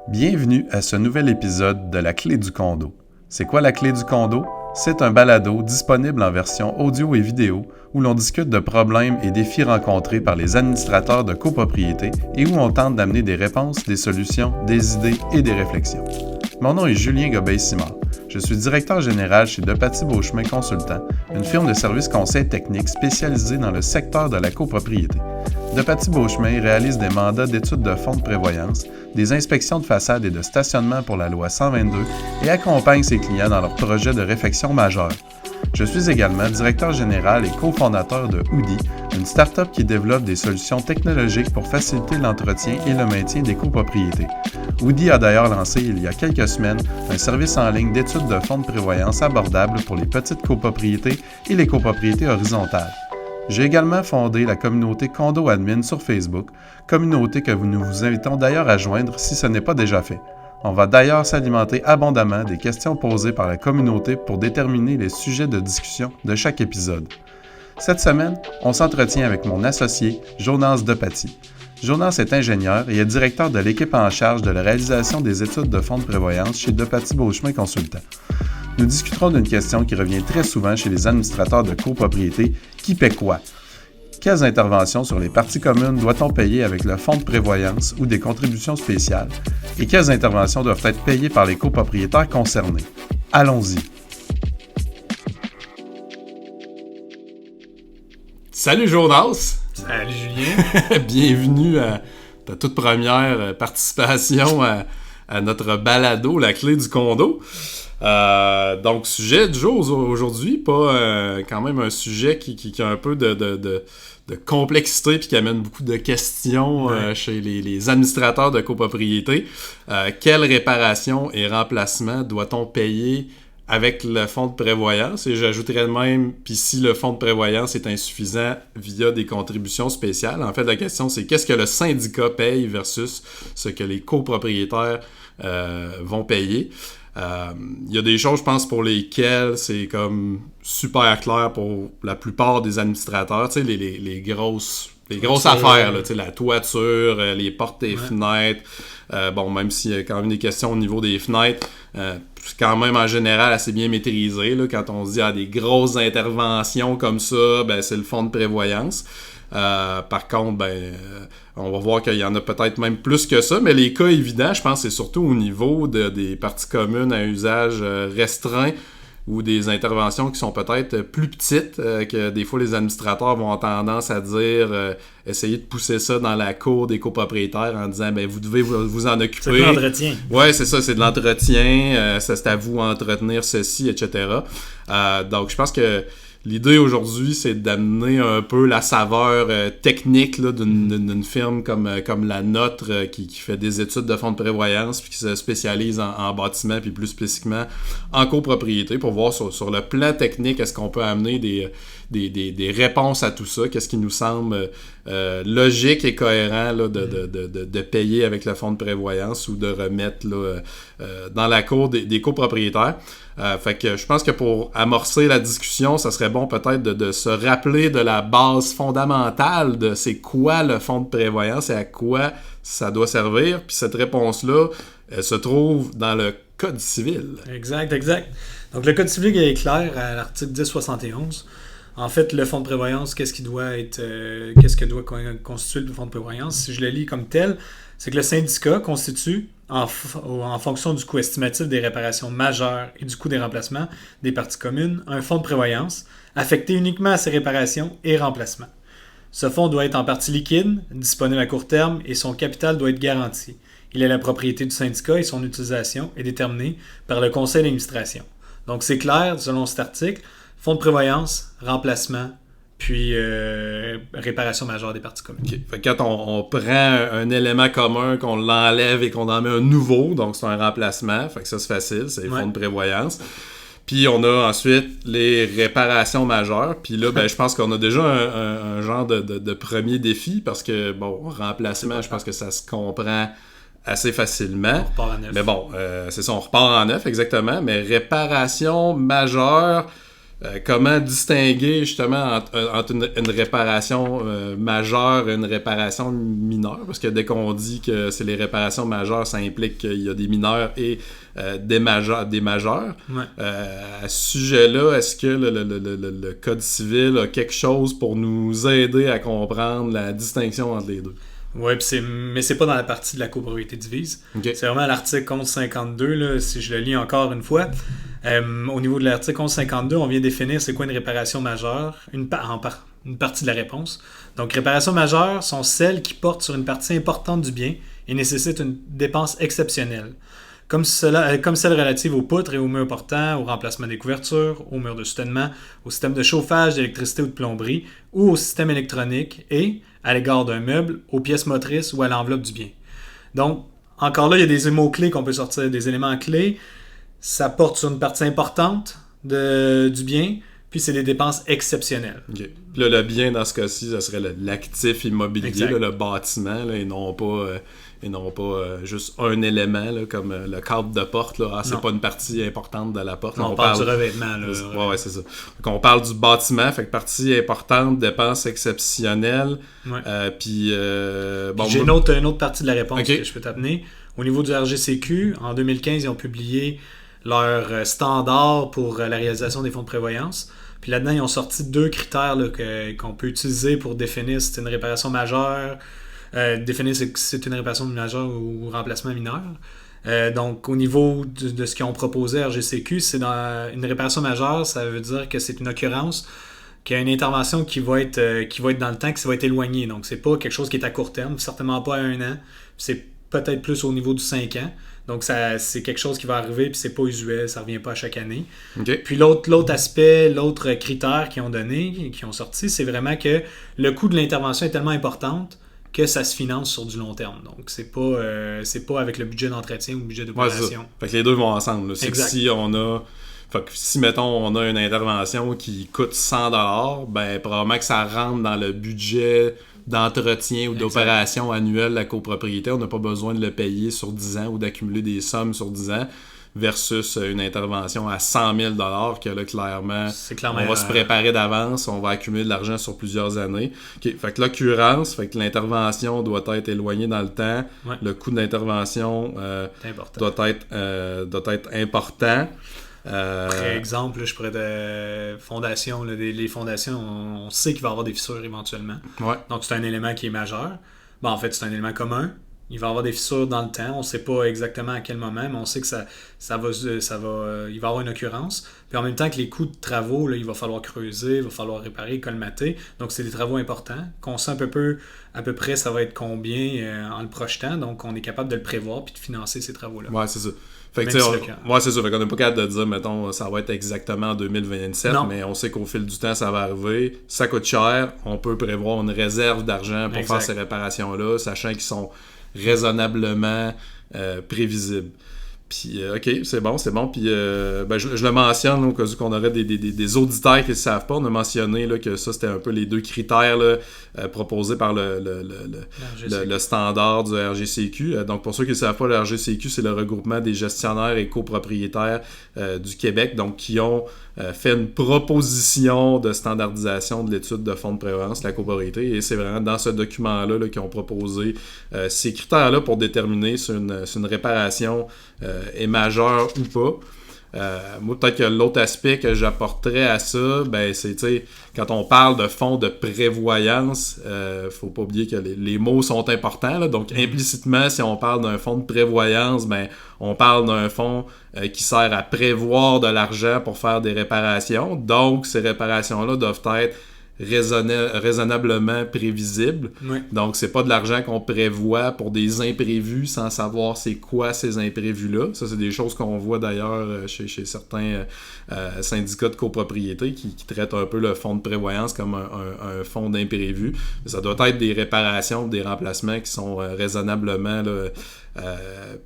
Bienvenue à ce nouvel épisode de La Clé du condo. C'est quoi la Clé du condo? C'est un balado disponible en version audio et vidéo où l'on discute de problèmes et défis rencontrés par les administrateurs de copropriété et où on tente d'amener des réponses, des solutions, des idées et des réflexions. Mon nom est Julien Gobeil-Simard. Je suis directeur général chez Depatie-Beauchemin Consultants, une firme de services conseils techniques spécialisée dans le secteur de la copropriété. Depatie-Beauchemin réalise des mandats d'études de fonds de prévoyance, des inspections de façade et de stationnement pour la loi 122 et accompagne ses clients dans leurs projets de réfection majeure. Je suis également directeur général et cofondateur de Oudi, une start-up qui développe des solutions technologiques pour faciliter l'entretien et le maintien des copropriétés. Oudi a d'ailleurs lancé il y a quelques semaines un service en ligne d'études de fonds de prévoyance abordable pour les petites copropriétés et les copropriétés horizontales. J'ai également fondé la communauté Condo Admin sur Facebook, communauté que nous vous invitons d'ailleurs à joindre si ce n'est pas déjà fait. On va d'ailleurs s'alimenter abondamment des questions posées par la communauté pour déterminer les sujets de discussion de chaque épisode. Cette semaine, on s'entretient avec mon associé, Jonas Depatie. Jonas est ingénieur et est directeur de l'équipe en charge de la réalisation des études de fonds de prévoyance chez Depatie-Beauchemin Consultants. Nous discuterons d'une question qui revient très souvent chez les administrateurs de copropriété, qui paie quoi? Quelles interventions sur les parties communes doit-on payer avec le fonds de prévoyance ou des contributions spéciales? Et quelles interventions doivent être payées par les copropriétaires concernés? Allons-y! Salut Jonas! Salut Julien! Bienvenue à ta toute première participation à notre balado, La Clé du condo. Donc, sujet du jour aujourd'hui, pas quand même un sujet qui a un peu de complexité puis qui amène beaucoup de questions chez les administrateurs de copropriété. Quelle réparation et remplacement doit-on payer avec le fonds de prévoyance? Et j'ajouterais même, puis si le fonds de prévoyance est insuffisant via des contributions spéciales. En fait, la question, c'est qu'est-ce que le syndicat paye versus ce que les copropriétaires vont payer. Il y a des choses, je pense, pour lesquelles c'est comme super clair pour la plupart des administrateurs. Tu sais, les grosses affaires, là, tu sais, la toiture, les portes et fenêtres. Même s'il y a quand même des questions au niveau des fenêtres, c'est quand même en général assez bien maîtrisé. Là, quand on se dit des grosses interventions comme ça, c'est le fonds de prévoyance. Par contre, on va voir qu'il y en a peut-être même plus que ça, mais les cas évidents, je pense que c'est surtout au niveau des parties communes à usage restreint ou des interventions qui sont peut-être plus petites, que des fois les administrateurs vont avoir tendance à dire essayer de pousser ça dans la cour des copropriétaires en disant vous devez vous en occuper. C'est de l'entretien. Ouais, c'est ça, c'est de l'entretien, c'est à vous d'entretenir ceci, etc. Donc je pense que l'idée aujourd'hui, c'est d'amener un peu la saveur technique là, d'une firme comme la nôtre qui fait des études de fonds de prévoyance puis qui se spécialise en bâtiment puis plus spécifiquement en copropriété pour voir sur le plan technique, est-ce qu'on peut amener des réponses à tout ça, qu'est-ce qui nous semble logique et cohérent là, de payer avec le fonds de prévoyance ou de remettre là, dans la cour des copropriétaires. Fait que je pense que pour amorcer la discussion, ça serait bon peut-être de se rappeler de la base fondamentale de c'est quoi le fonds de prévoyance et à quoi ça doit servir. Puis cette réponse-là, elle se trouve dans le Code civil. Exact. Donc le Code civil est clair à l'article 1071. En fait, le fonds de prévoyance, qu'est-ce que doit constituer le fonds de prévoyance? Si je le lis comme tel, c'est que le syndicat constitue, en fonction du coût estimatif des réparations majeures et du coût des remplacements des parties communes, un fonds de prévoyance affecté uniquement à ces réparations et remplacements. Ce fonds doit être en partie liquide, disponible à court terme et son capital doit être garanti. Il est la propriété du syndicat et son utilisation est déterminée par le conseil d'administration. Donc c'est clair, selon cet article, fonds de prévoyance, remplacement, puis réparation majeure des parties communes. Okay. Fait que quand on prend un élément commun, qu'on l'enlève et qu'on en met un nouveau, donc c'est un remplacement, fait que ça c'est facile, c'est les fonds de prévoyance. Puis on a ensuite les réparations majeures, puis là je pense qu'on a déjà un genre de premier défi, parce que remplacement, je pense que ça se comprend assez facilement. On repart à neuf. Mais c'est ça, on repart en neuf, exactement, mais réparation majeure, comment distinguer justement entre une réparation majeure et une réparation mineure? Parce que dès qu'on dit que c'est les réparations majeures, ça implique qu'il y a des mineurs et des majeurs. Ouais. À ce sujet-là, est-ce que le Code civil a quelque chose pour nous aider à comprendre la distinction entre les deux? Oui, mais c'est pas dans la partie de la copropriété divise. Okay. C'est vraiment l'article 1152, là, si je le lis encore une fois. Au niveau de l'article 1152, on vient définir c'est quoi une réparation majeure, une partie de la réponse. Donc, réparations majeures sont celles qui portent sur une partie importante du bien et nécessitent une dépense exceptionnelle, comme celle relative aux poutres et aux murs portants, au remplacement des couvertures, aux murs de soutènement, au système de chauffage, d'électricité ou de plomberie, ou au système électronique et, à l'égard d'un meuble, aux pièces motrices ou à l'enveloppe du bien. Donc, encore là, il y a des mots-clés qu'on peut sortir, des éléments clés. Ça porte sur une partie importante du bien, puis c'est des dépenses exceptionnelles. Okay. Là, le bien, dans ce cas-ci, ça serait l'actif immobilier, là, le bâtiment, là, et non pas juste un élément, là, comme le cadre de porte. Là. C'est pas une partie importante de la porte. On parle du revêtement. Là, ouais, c'est ça. Donc, on parle du bâtiment, fait que partie importante, dépenses exceptionnelles. Ouais. Puis j'ai une autre partie de la réponse que je peux t'amener. Au niveau du RGCQ, en 2015, ils ont publié leur standard pour la réalisation des fonds de prévoyance. Puis là-dedans, ils ont sorti 2 critères là, qu'on peut utiliser pour définir si c'est une réparation majeure, définir si c'est une réparation majeure ou remplacement mineur. Donc, au niveau de ce qu'ils ont proposé à RGCQ, c'est dans une réparation majeure, ça veut dire que c'est une occurrence qui a une intervention qui va être dans le temps, qui va être éloignée. Donc, c'est pas quelque chose qui est à court terme, certainement pas à 1 an. C'est peut-être plus au niveau du 5 ans. Donc, c'est quelque chose qui va arriver, puis c'est pas usuel, ça revient pas à chaque année. Okay. Puis l'autre aspect, l'autre critère qu'ils ont donné, qui ont sorti, c'est vraiment que le coût de l'intervention est tellement importante que ça se finance sur du long terme. Donc, c'est pas avec le budget d'entretien ou le budget d'opération. Ouais, fait que les deux vont ensemble. C'est exact. Que si on a... Fait que si, mettons, on a une intervention qui coûte 100$, ben probablement que ça rentre dans le budget d'entretien ou d'opération annuelle de la copropriété. On n'a pas besoin de le payer sur 10 ans ou d'accumuler des sommes sur 10 ans versus une intervention à 100 000$ que là, clairement, on va se préparer d'avance, on va accumuler de l'argent sur plusieurs années. Okay. Fait que l'occurrence, fait que l'intervention doit être éloignée dans le temps. Ouais. Le coût de l'intervention doit être important. Par exemple, là, je pourrais de fondation, là, les fondations, on sait qu'il va y avoir des fissures éventuellement. Ouais. Donc, c'est un élément qui est majeur. Bon, en fait, c'est un élément commun. Il va y avoir des fissures dans le temps. On ne sait pas exactement à quel moment, mais on sait que il va y avoir une occurrence. Puis en même temps que les coûts de travaux, là, il va falloir creuser, il va falloir réparer, colmater. Donc, c'est des travaux importants. Qu'on sait à peu près, ça va être combien en le projetant. Donc, on est capable de le prévoir puis de financer ces travaux-là. Ouais, c'est ça. Fait que, c'est ça. Fait qu'on n'est pas capable de dire, mettons, ça va être exactement en 2027, non. Mais on sait qu'au fil du temps, ça va arriver. Ça coûte cher. On peut prévoir une réserve d'argent pour faire ces réparations-là, sachant qu'ils sont raisonnablement prévisibles. Puis, OK, c'est bon. Puis, je le mentionne, au cas où qu'on aurait des auditeurs qui ne le savent pas. On a mentionné là, que ça, c'était un peu les 2 critères là, proposés par le standard du RGCQ. Donc, pour ceux qui ne le savent pas, le RGCQ, c'est le regroupement des gestionnaires et copropriétaires du Québec, donc qui ont fait une proposition de standardisation de l'étude de fonds de prévoyance, la copropriété, et c'est vraiment dans ce document-là là, qu'ils ont proposé ces critères-là pour déterminer si une réparation est majeure ou pas. Moi, peut-être que l'autre aspect que j'apporterais à ça, ben, c'est, tu sais, quand on parle de fonds de prévoyance, faut pas oublier que les mots sont importants, là. Donc, implicitement, si on parle d'un fonds de prévoyance, ben, on parle d'un fonds qui sert à prévoir de l'argent pour faire des réparations. Donc, ces réparations-là doivent être raisonnablement prévisible. Oui. Donc, c'est pas de l'argent qu'on prévoit pour des imprévus sans savoir c'est quoi ces imprévus-là. Ça, c'est des choses qu'on voit d'ailleurs chez certains syndicats de copropriété qui traitent un peu le fonds de prévoyance comme un fonds d'imprévus. Ça doit être des réparations, des remplacements qui sont raisonnablement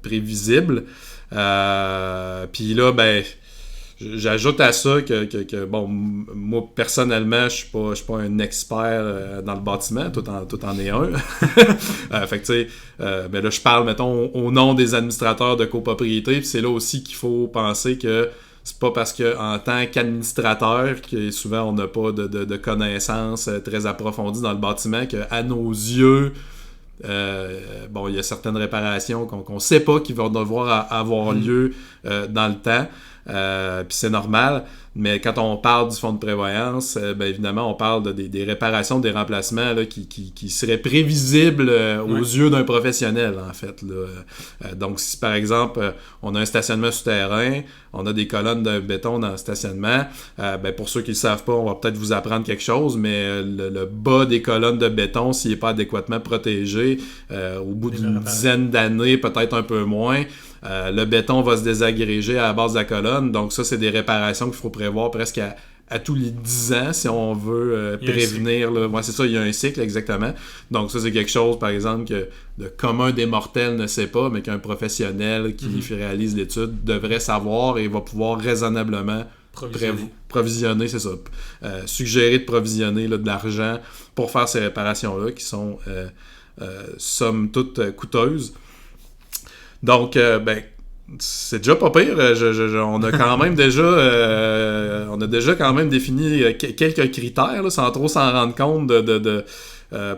prévisibles. Puis là, ben... J'ajoute à ça que bon, moi personnellement, je suis pas un expert dans le bâtiment, tout en est un. Fait que tu sais, ben là je parle mettons au nom des administrateurs de copropriété, puis c'est là aussi qu'il faut penser que c'est pas parce que en tant qu'administrateur, que souvent on n'a pas de connaissances très approfondies dans le bâtiment, qu'à nos yeux, il y a certaines réparations qu'on sait pas qui vont devoir avoir lieu dans le temps. Puis c'est normal, mais quand on parle du fonds de prévoyance, évidemment, on parle des réparations, des remplacements là, qui seraient prévisibles aux yeux d'un professionnel, en fait. Là. Donc, si par exemple, on a un stationnement souterrain, on a des colonnes de béton dans le stationnement, pour ceux qui ne le savent pas, on va peut-être vous apprendre quelque chose, mais le bas des colonnes de béton, s'il n'est pas adéquatement protégé, au bout d'une dizaine d'années, peut-être un peu moins, le béton va se désagréger à la base de la colonne. Donc ça, c'est des réparations qu'il faut prévoir presque à tous les 10 ans si on veut prévenir. C'est ça, il y a un cycle, exactement. Donc ça, c'est quelque chose, par exemple, que le commun des mortels ne sait pas, mais qu'un professionnel qui réalise l'étude devrait savoir et va pouvoir raisonnablement provisionner, c'est ça. Suggérer de provisionner de l'argent pour faire ces réparations-là qui sont, somme toute, coûteuses. Donc, c'est déjà pas pire. On a quand même déjà quand même défini quelques critères, là, sans trop s'en rendre compte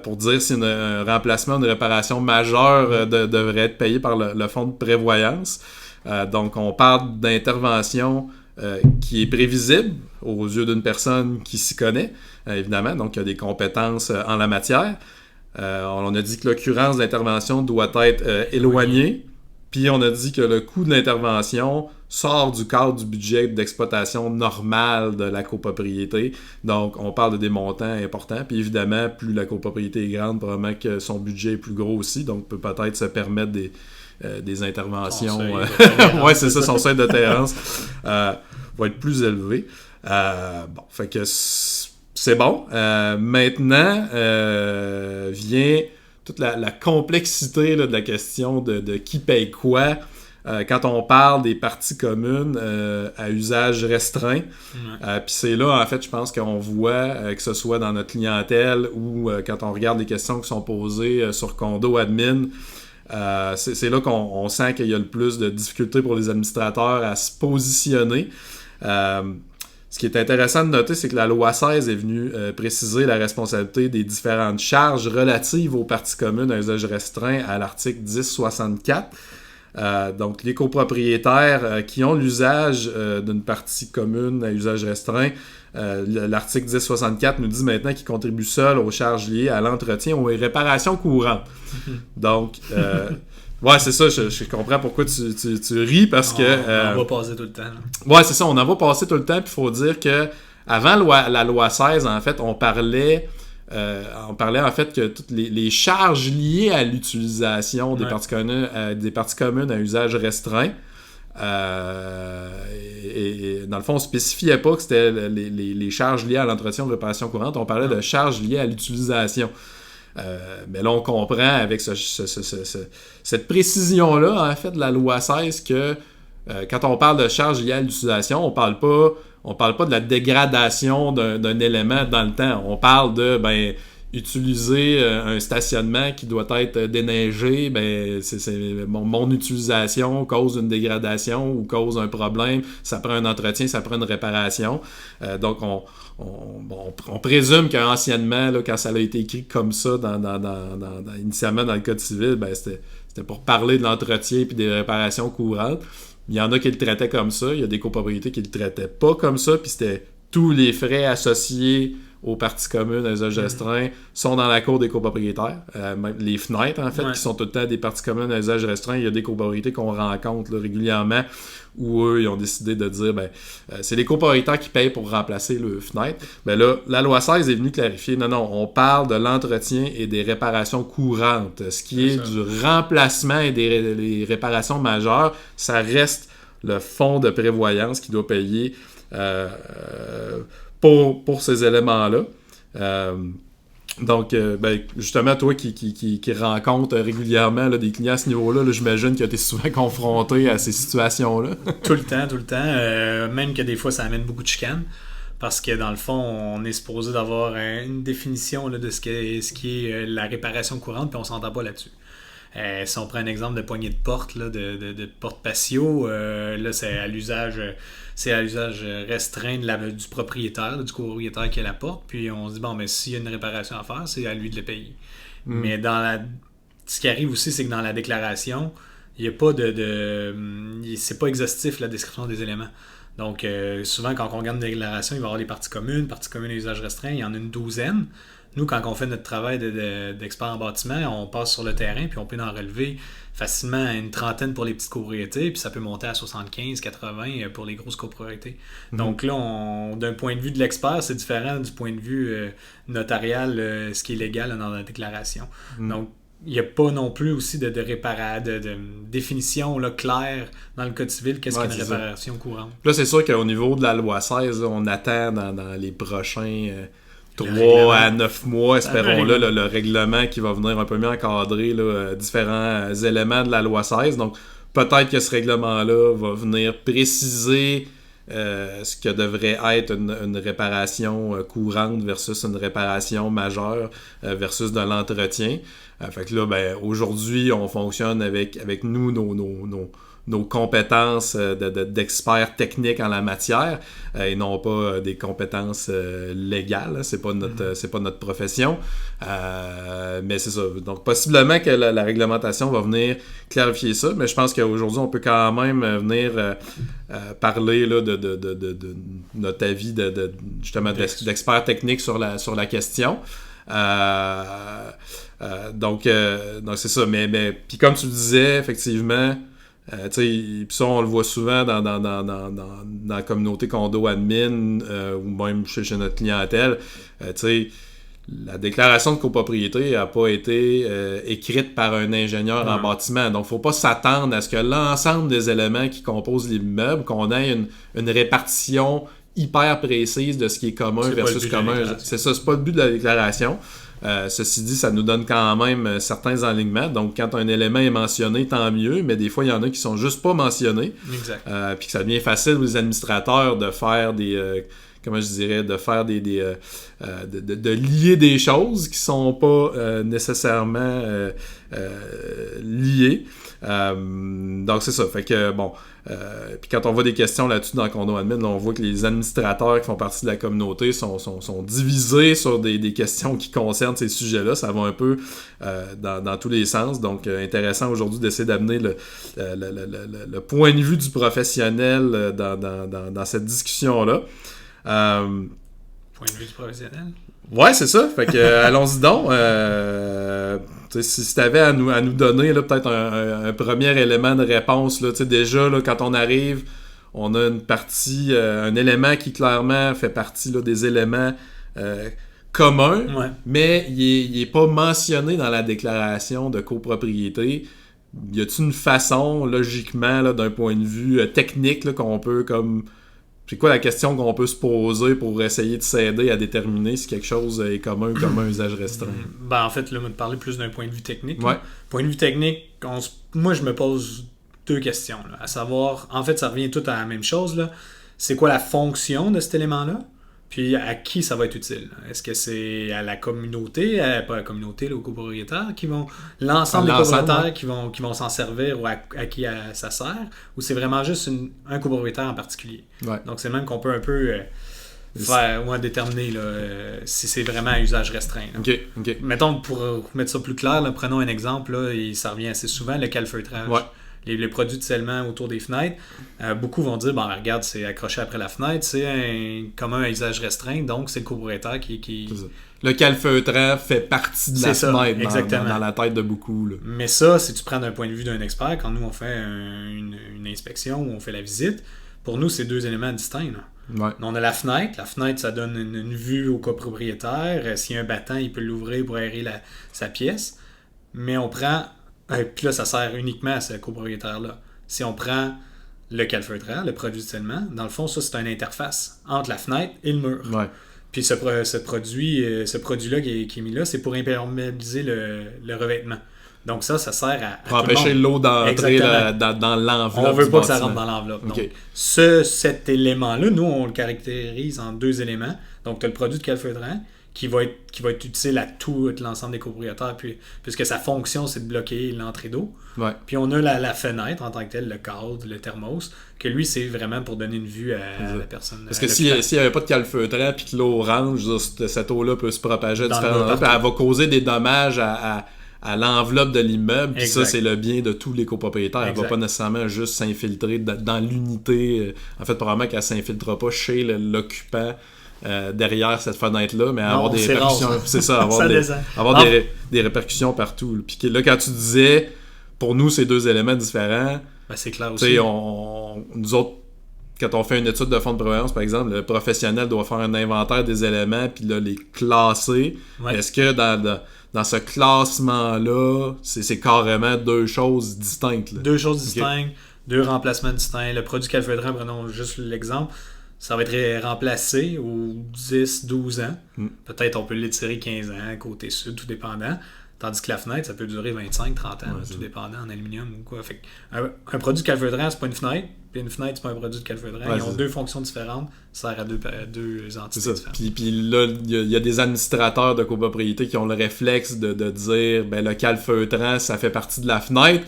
pour dire si un remplacement, une réparation majeure devrait être payé par le fonds de prévoyance. Donc, on parle d'intervention qui est prévisible aux yeux d'une personne qui s'y connaît, évidemment, donc qui a des compétences en la matière. On a dit que l'occurrence de l'intervention doit être éloignée. Puis on a dit que le coût de l'intervention sort du cadre du budget d'exploitation normal de la copropriété. Donc, on parle de des montants importants. Puis évidemment, plus la copropriété est grande, probablement que son budget est plus gros aussi. Donc, peut peut-être se permettre des interventions. Ouais, c'est ça, son seuil de tolérance va être plus élevé. Fait que c'est bon. Maintenant, vient toute la complexité là, de la question de qui paye quoi quand on parle des parties communes à usage restreint. Puis c'est là, en fait, je pense qu'on voit, que ce soit dans notre clientèle ou quand on regarde les questions qui sont posées sur Condo Admin, c'est là qu'on sent qu'il y a le plus de difficultés pour les administrateurs à se positionner. Ce qui est intéressant de noter, c'est que la loi 16 est venue préciser la responsabilité des différentes charges relatives aux parties communes à usage restreint à l'article 1064. Donc, les copropriétaires qui ont l'usage d'une partie commune à usage restreint, l'article 1064 nous dit maintenant qu'ils contribuent seuls aux charges liées à l'entretien ou aux réparations courantes. Donc, ouais, c'est ça, je comprends pourquoi tu ris, parce que... on va passer tout le temps. Là. Ouais, c'est ça, on en va passer tout le temps, puis il faut dire que avant la loi 16, en fait, on parlait en fait que toutes les charges liées à l'utilisation des parties communes à usage restreint, et dans le fond, on ne spécifiait pas que c'était les charges liées à l'entretien ou réparation courante, on parlait de charges liées à l'utilisation. Mais là, on comprend avec cette précision-là, en fait, de la loi 16, que quand on parle de charges liées à l'utilisation, on parle pas de la dégradation d'un élément dans le temps. On parle de utiliser un stationnement qui doit être déneigé, mon utilisation cause une dégradation ou cause un problème, ça prend un entretien, ça prend une réparation. Donc, on présume qu'anciennement, là, quand ça a été écrit comme ça, initialement dans le Code civil, c'était pour parler de l'entretien et des réparations courantes. Il y en a qui le traitaient comme ça, il y a des copropriétés qui le traitaient pas comme ça, puis c'était tous les frais associés aux parties communes à usage restreint sont dans la cour des copropriétaires. Même les fenêtres, en fait, qui sont tout le temps des parties communes à usage restreint. Il y a des copropriétés qu'on rencontre là, régulièrement où eux, ils ont décidé de dire c'est les copropriétaires qui payent pour remplacer leurs fenêtres. Là, la loi 16 est venue clarifier, non, on parle de l'entretien et des réparations courantes. Ce qui est du remplacement et des réparations majeures, ça reste le fonds de prévoyance qui doit payer pour ces éléments-là. Donc, justement, toi qui rencontres régulièrement là, des clients à ce niveau-là, là, j'imagine que tu es souvent confronté à ces situations-là. Tout le temps. Même que des fois, ça amène beaucoup de chicanes. Parce que dans le fond, on est supposé d'avoir une définition là, de ce qui est la réparation courante, puis on s'entend pas là-dessus. Si on prend un exemple de poignée de porte, là, de porte patio, là, c'est à l'usage restreint du propriétaire, du copropriétaire qui a la porte. Puis on se dit, bon, mais s'il y a une réparation à faire, c'est à lui de le payer. Mais ce qui arrive aussi, c'est que dans la déclaration, il n'y a pas c'est pas exhaustif la description des éléments. Donc, souvent, quand on regarde une déclaration, il va y avoir des parties communes à usage restreint, il y en a une douzaine. Nous, quand on fait notre travail d'expert en bâtiment, on passe sur le terrain, puis on peut en relever facilement une trentaine pour les petites copropriétés, puis ça peut monter à 75, 80 pour les grosses copropriétés. Donc là, d'un point de vue de l'expert, c'est différent du point de vue notarial, ce qui est légal là, dans la déclaration. Donc, il n'y a pas non plus aussi de définition là, claire dans le Code civil qu'est-ce qu'une réparation courante. Là, c'est sûr qu'au niveau de la loi 16, là, on attend dans les prochains 3 à 9 mois, espérons-le, le règlement qui va venir un peu mieux encadrer là, différents éléments de la loi 16. Donc, peut-être que ce règlement-là va venir préciser ce que devrait être une réparation courante versus une réparation majeure versus de l'entretien. Fait que là, aujourd'hui, on fonctionne avec nous, nos compétences d'experts techniques en la matière et non pas des compétences légales. C'est pas notre profession. Mais c'est ça. Donc, possiblement que la réglementation va venir clarifier ça, mais je pense qu'aujourd'hui, on peut quand même venir parler là, de notre avis justement d'experts techniques sur la question. Donc c'est ça. Mais puis comme tu le disais, effectivement, puis ça, on le voit souvent dans la communauté condo admin ou même chez notre clientèle. La déclaration de copropriété n'a pas été écrite par un ingénieur en bâtiment. Donc, il ne faut pas s'attendre à ce que l'ensemble des éléments qui composent l'immeuble, qu'on ait une répartition hyper précise de ce qui est commun versus commun. C'est ça, c'est pas le but de la déclaration. Ceci dit, ça nous donne quand même certains alignements. Donc, quand un élément est mentionné, tant mieux, mais des fois, il y en a qui sont juste pas mentionnés. Exact. Puis que ça devient facile aux administrateurs de faire de lier des choses qui sont pas nécessairement liées. Donc c'est ça. Fait que bon. Puis quand on voit des questions là-dessus dans Condo Admin, là, on voit que les administrateurs qui font partie de la communauté sont divisés sur des questions qui concernent ces sujets-là. Ça va un peu dans tous les sens. Donc intéressant aujourd'hui d'essayer d'amener le point de vue du professionnel dans cette discussion-là. Point de vue du professionnel? Ouais, c'est ça. Fait que allons-y donc. Si tu avais à nous donner là, peut-être un premier élément de réponse, là, déjà, là, quand on arrive, on a une partie, un élément qui clairement fait partie là, des éléments communs, mais il est pas mentionné dans la déclaration de copropriété. Y a-t-il une façon, logiquement, là, d'un point de vue technique, là, qu'on peut comme... C'est quoi la question qu'on peut se poser pour essayer de s'aider à déterminer si quelque chose est commun ou comme un usage restreint? En fait, là, on va te parler plus d'un point de vue technique. Ouais. Point de vue technique, moi, je me pose 2 questions. Là, à savoir, en fait, ça revient tout à la même chose. Là. C'est quoi la fonction de cet élément-là? Puis à qui ça va être utile? Est-ce que c'est à la communauté, pas à la communauté, là, aux copropriétaires, l'ensemble des copropriétaires qui vont s'en servir ou à qui ça sert? Ou c'est vraiment juste un copropriétaire en particulier? Ouais. Donc c'est même qu'on peut un peu déterminer là, si c'est vraiment à usage restreint. Là. OK. Mettons, pour mettre ça plus clair, là, prenons un exemple, là, et ça revient assez souvent, le calfeutrage. Ouais. Les produits de scellement autour des fenêtres, beaucoup vont dire, regarde, c'est accroché après la fenêtre, c'est commun à usage restreint, donc c'est le copropriétaire qui... Le calfeutrant fait partie de la fenêtre dans la tête de beaucoup. Là. Mais ça, si tu prends d'un point de vue d'un expert, quand nous on fait une inspection ou on fait la visite, pour nous, c'est 2 éléments distincts. Là. Ouais. On a la fenêtre, ça donne une vue au copropriétaire, s'il y a un battant, il peut l'ouvrir pour aérer sa pièce, mais on prend... Puis là, ça sert uniquement à ce copropriétaire-là. Si on prend le calfeutrant, le produit de scellement, dans le fond, ça, c'est une interface entre la fenêtre et le mur. Ouais. Puis ce produit-là qui est mis là, c'est pour imperméabiliser le revêtement. Donc ça sert à pour empêcher l'eau d'entrer dans l'enveloppe. On veut pas que ça rentre dans l'enveloppe. Okay. Donc, cet élément-là, nous, on le caractérise en 2 éléments. Donc, tu as le produit de calfeutrant qui va être utile à tout l'ensemble des copropriétaires, puisque sa fonction, c'est de bloquer l'entrée d'eau. Ouais. Puis on a la fenêtre en tant que telle, le cadre, le thermos, que lui, c'est vraiment pour donner une vue à la personne. Parce que s'il n'y avait pas de calfeutrant puis que l'eau rentre, cette eau-là peut se propager différemment. Elle va causer des dommages à l'enveloppe de l'immeuble. Puis ça, c'est le bien de tous les copropriétaires. Elle ne va pas nécessairement juste s'infiltrer dans l'unité. En fait, probablement qu'elle ne s'infiltrera pas chez l'occupant. Derrière cette fenêtre-là, mais avoir des répercussions. C'est ça, avoir des répercussions partout. Puis là, quand tu disais, pour nous, c'est deux éléments différents. Ben, c'est clair aussi. Nous autres, quand on fait une étude de fonds de prévoyance, par exemple, le professionnel doit faire un inventaire des éléments puis là, les classer. Ouais. Est-ce que dans ce classement-là, c'est carrément deux choses distinctes? Là? Deux choses distinctes, deux remplacements distincts. Le produit calfeutrant, prenons juste l'exemple. Ça va être remplacé aux 10-12 ans. Peut-être on peut l'étirer 15 ans, côté sud, tout dépendant. Tandis que la fenêtre, ça peut durer 25-30 ans, tout dépendant, en aluminium ou quoi. Fait un produit calfeutrant, c'est pas une fenêtre. Puis une fenêtre, c'est pas un produit de calfeutrant. Ils ont deux fonctions différentes. Ça sert à deux entités différentes. Puis là, il y a des administrateurs de copropriété qui ont le réflexe de dire le calfeutrant, ça fait partie de la fenêtre.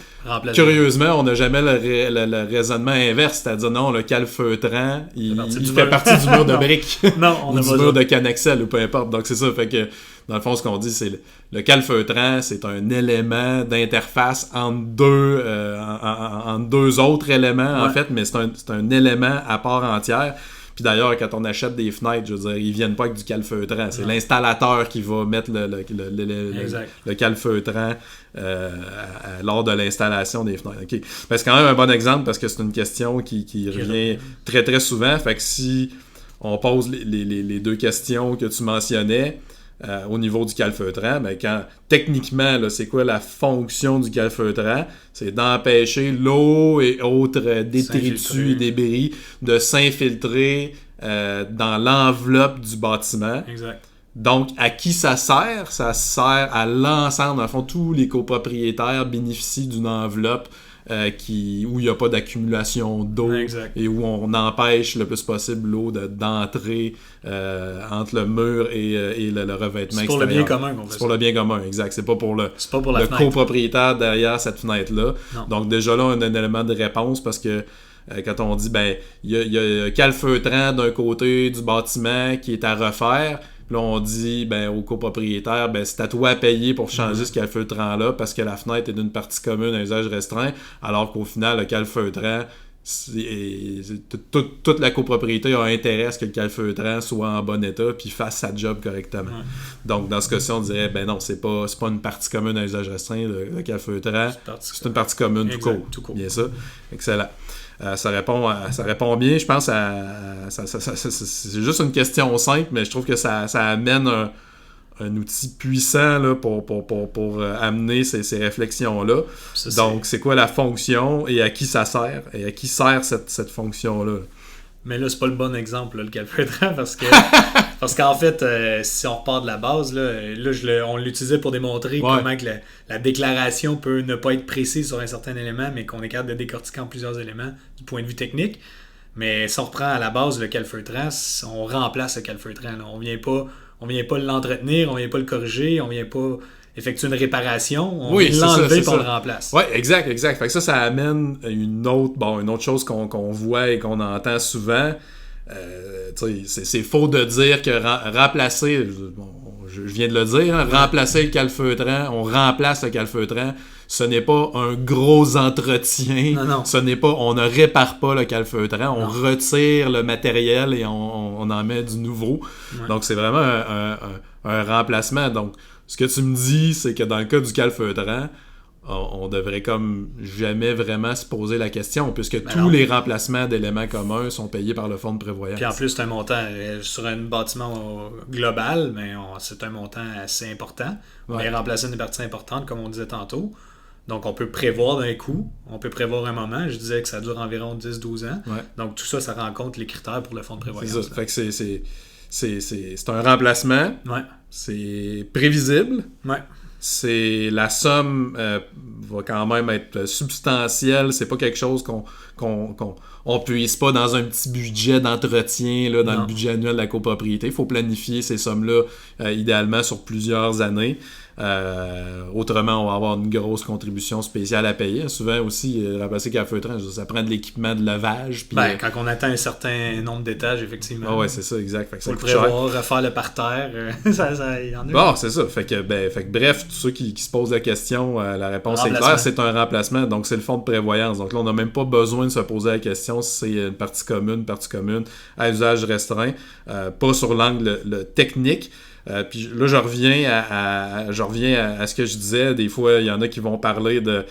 Curieusement, on n'a jamais le raisonnement inverse. C'est-à-dire, non, le calfeutrant, il fait partie du mur de briques. Non, on ou du mur de Canexel ou peu importe. Donc, c'est ça. Fait que, dans le fond, ce qu'on dit, c'est le calfeutrant, c'est un élément d'interface entre deux autres éléments, en fait, mais c'est un élément à part entière. Puis d'ailleurs, quand on achète des fenêtres, je veux dire, ils viennent pas avec du calfeutrant. C'est l'installateur qui va mettre le calfeutrant lors de l'installation des fenêtres. Okay. Ben, c'est quand même un bon exemple parce que c'est une question qui revient très très souvent. Fait que si on pose les deux questions que tu mentionnais, au niveau du calfeutrant, mais techniquement, là, c'est quoi la fonction du calfeutrant? C'est d'empêcher l'eau et autres détritus et débris de s'infiltrer dans l'enveloppe du bâtiment. Exact. Donc, à qui ça sert? Ça sert à l'ensemble. Dans le fond, tous les copropriétaires bénéficient d'une enveloppe où il n'y a pas d'accumulation d'eau et où on empêche le plus possible l'eau d'entrer entre le mur et le revêtement extérieur. C'est pour le bien commun qu'on fait ça. C'est pour le bien commun, exact. C'est pas pour le copropriétaire derrière cette fenêtre-là. Non. Donc déjà là, on a un élément de réponse parce que quand on dit, il y a calfeutrant d'un côté du bâtiment qui est à refaire. Là, on dit au copropriétaire, c'est à toi à payer pour changer ce calfeutrant-là parce que la fenêtre est d'une partie commune à usage restreint, alors qu'au final, le calfeutrant, toute la copropriété a intérêt à ce que le calfeutrant soit en bon état puis fasse sa job correctement. Ouais. Donc, dans ce cas-ci, on dirait, non, c'est pas une partie commune à usage restreint, le calfeutrant, c'est une partie commune tout court. Bien ça. Excellent. Ça répond bien. Je pense c'est juste une question simple, mais je trouve que ça amène un outil puissant là, pour amener ces réflexions-là. Donc, c'est quoi la fonction et à qui ça sert? Et à qui sert cette fonction-là? Mais là, c'est pas le bon exemple, là, le calfeutrant, parce qu'en fait, si on repart de la base, on l'utilisait pour démontrer comment que la déclaration peut ne pas être précise sur un certain élément, mais qu'on est capable de décortiquer en plusieurs éléments du point de vue technique. Mais si on reprend à la base le calfeutrant, on remplace le calfeutrant. Là. On vient pas l'entretenir, on vient pas le corriger, on vient pas effectuer une réparation, on vient l'enlever et on le remplace. Oui, exact. Fait que ça amène une autre chose qu'on voit et qu'on entend souvent. C'est faux de dire que remplacer, je viens de le dire, remplacer le calfeutrant, on remplace le calfeutrant, ce n'est pas un gros entretien, non. Ce n'est pas, on ne répare pas le calfeutrant, on retire le matériel et on en met du nouveau. Ouais. Donc c'est vraiment un remplacement. Donc ce que tu me dis, c'est que dans le cas du calfeutrant, on devrait comme jamais vraiment se poser la question, puisque tous les remplacements d'éléments communs sont payés par le fonds de prévoyance. Puis en plus, c'est un montant sur un bâtiment global, mais c'est un montant assez important. On va remplacer une partie importante, comme on disait tantôt. Donc, on peut prévoir d'un coup, on peut prévoir un moment. Je disais que ça dure environ 10-12 ans. Ouais. Donc, tout ça, ça rencontre les critères pour le fonds de prévoyance. C'est ça. Fait que c'est un remplacement. Ouais. C'est prévisible. Ouais. la somme va quand même être substantielle. C'est pas quelque chose qu'on puise pas dans un petit budget d'entretien, là, dans le budget annuel de la copropriété. Il faut planifier ces sommes-là, idéalement sur plusieurs années. Autrement, on va avoir une grosse contribution spéciale à payer. Souvent aussi, remplacer café-train, ça prend de l'équipement de levage. Puis, quand on atteint un certain nombre d'étages, effectivement. Ah ouais, c'est ça, exact. Fait que faut le prévoir, refaire le parterre. Ça y en a. Bon, c'est ça. Fait que bref, tous ceux qui se posent la question, la réponse est claire, c'est un remplacement. Donc, c'est le fonds de prévoyance. Donc là, on n'a même pas besoin de se poser la question si c'est une partie commune à usage restreint. Pas sur l'angle technique. Puis là, je reviens à ce que je disais. Des fois, il y en a qui vont parler de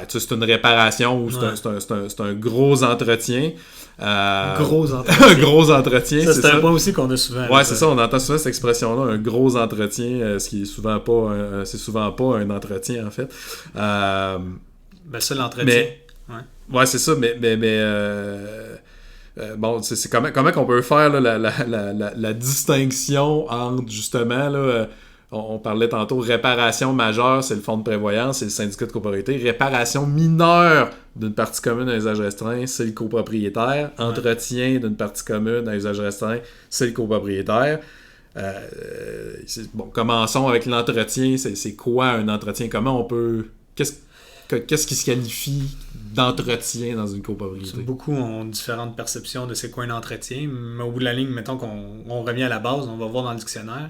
c'est une réparation ou c'est un gros entretien. Gros entretien. Un gros entretien, c'est un point aussi qu'on a souvent. Ouais, c'est ça, on entend souvent cette expression-là, un gros entretien, ce qui est souvent pas un entretien, en fait. Ça, l'entretien. Ouais, c'est ça, mais bon, c'est comment qu'on peut faire là, la distinction entre, justement, là, on parlait tantôt, réparation majeure, c'est le fonds de prévoyance, c'est le syndicat de copropriété. Réparation mineure d'une partie commune à usage restreint, c'est le copropriétaire. Entretien d'une partie commune à usage restreint, c'est le copropriétaire. Commençons avec l'entretien. C'est quoi un entretien? Comment on peut... Qu'est-ce qui se qualifie d'entretien dans une copropriété? Beaucoup ont différentes perceptions de c'est quoi un entretien, mais au bout de la ligne, mettons qu'on revient à la base, on va voir dans le dictionnaire.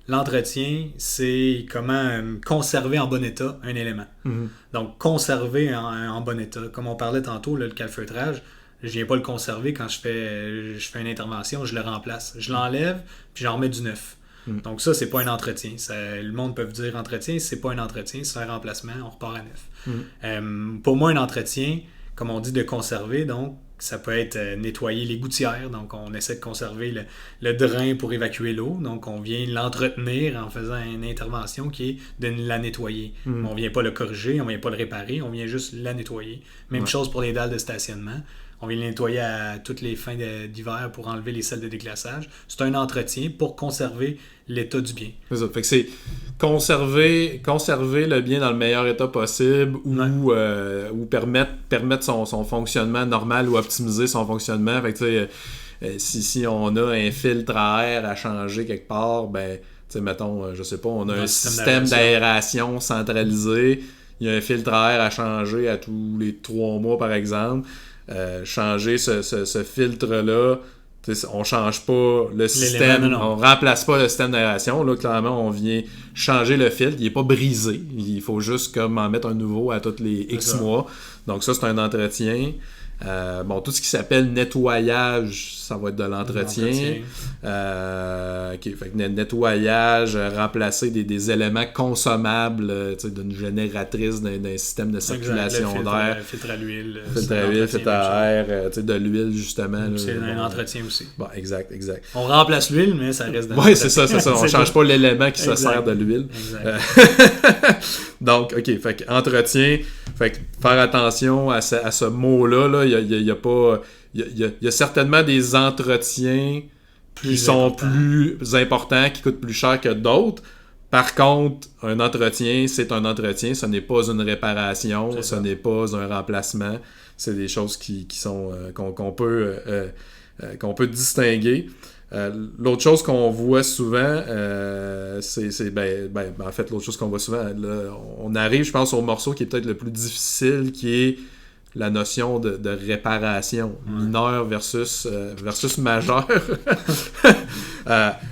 L'entretien, c'est comment conserver en bon état un élément. Mm-hmm. Donc, conserver en bon état. Comme on parlait tantôt, là, le calfeutrage, je viens pas le conserver quand je fais une intervention, je le remplace. Je l'enlève, puis j'en remets du neuf. Donc ça, c'est pas un entretien. Le monde peut dire entretien, c'est pas un entretien, c'est un remplacement, on repart à neuf. Pour moi, un entretien, comme on dit de conserver, donc ça peut être nettoyer les gouttières, donc on essaie de conserver le drain pour évacuer l'eau, donc on vient l'entretenir en faisant une intervention qui est de la nettoyer. On vient pas le corriger, on vient pas le réparer, on vient juste la nettoyer. Même chose pour les dalles de stationnement. On vient les nettoyer à toutes les fins d'hiver pour enlever les selles de déclassage. C'est un entretien pour conserver l'état du bien. C'est ça. Fait que c'est conserver le bien dans le meilleur état possible ou permettre son fonctionnement normal ou optimiser son fonctionnement. Fait que si on a un filtre à air à changer quelque part, mettons, je sais pas, on a un système d'aération centralisé, il y a un filtre à air à changer à tous les 3 mois par exemple. Changer ce filtre-là, on change pas le système, on remplace pas le système d'aération. Là, clairement, on vient changer le filtre. Il est pas brisé. Il faut juste comme en mettre un nouveau à tous les X mois. Donc ça, c'est un entretien. Tout ce qui s'appelle nettoyage, ça va être de l'entretien. Fait que nettoyage, remplacer des éléments consommables d'une génératrice d'un système de circulation d'air. Filtre à l'huile. Filtre à l'huile, filtre à air, de l'huile justement. C'est un entretien aussi. Bon, exact. On remplace l'huile, mais ça reste dans Oui, c'est ça. On change pas l'élément qui se sert de l'huile. Donc, OK, fait que entretien, fait que faire attention à ce mot-là, il y a certainement des entretiens qui sont plus importants, qui coûtent plus cher que d'autres. Par contre, un entretien, c'est un entretien, ce n'est pas une réparation, ce n'est pas un remplacement. C'est des choses qui sont qu'on peut distinguer. L'autre chose qu'on voit souvent, en fait, l'autre chose qu'on voit souvent, là, on arrive, je pense, au morceau qui est peut-être le plus difficile, qui est la notion de réparation mineure versus majeure.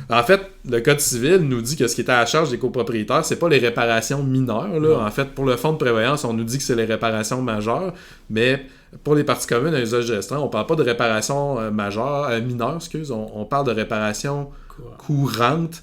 En fait, le Code civil nous dit que ce qui est à la charge des copropriétaires, c'est pas les réparations mineures. Là. En fait, pour le fonds de prévoyance, on nous dit que c'est les réparations majeures, mais pour les parties communes à usage restreint, on parle pas de réparation mineure, on parle de réparation courante.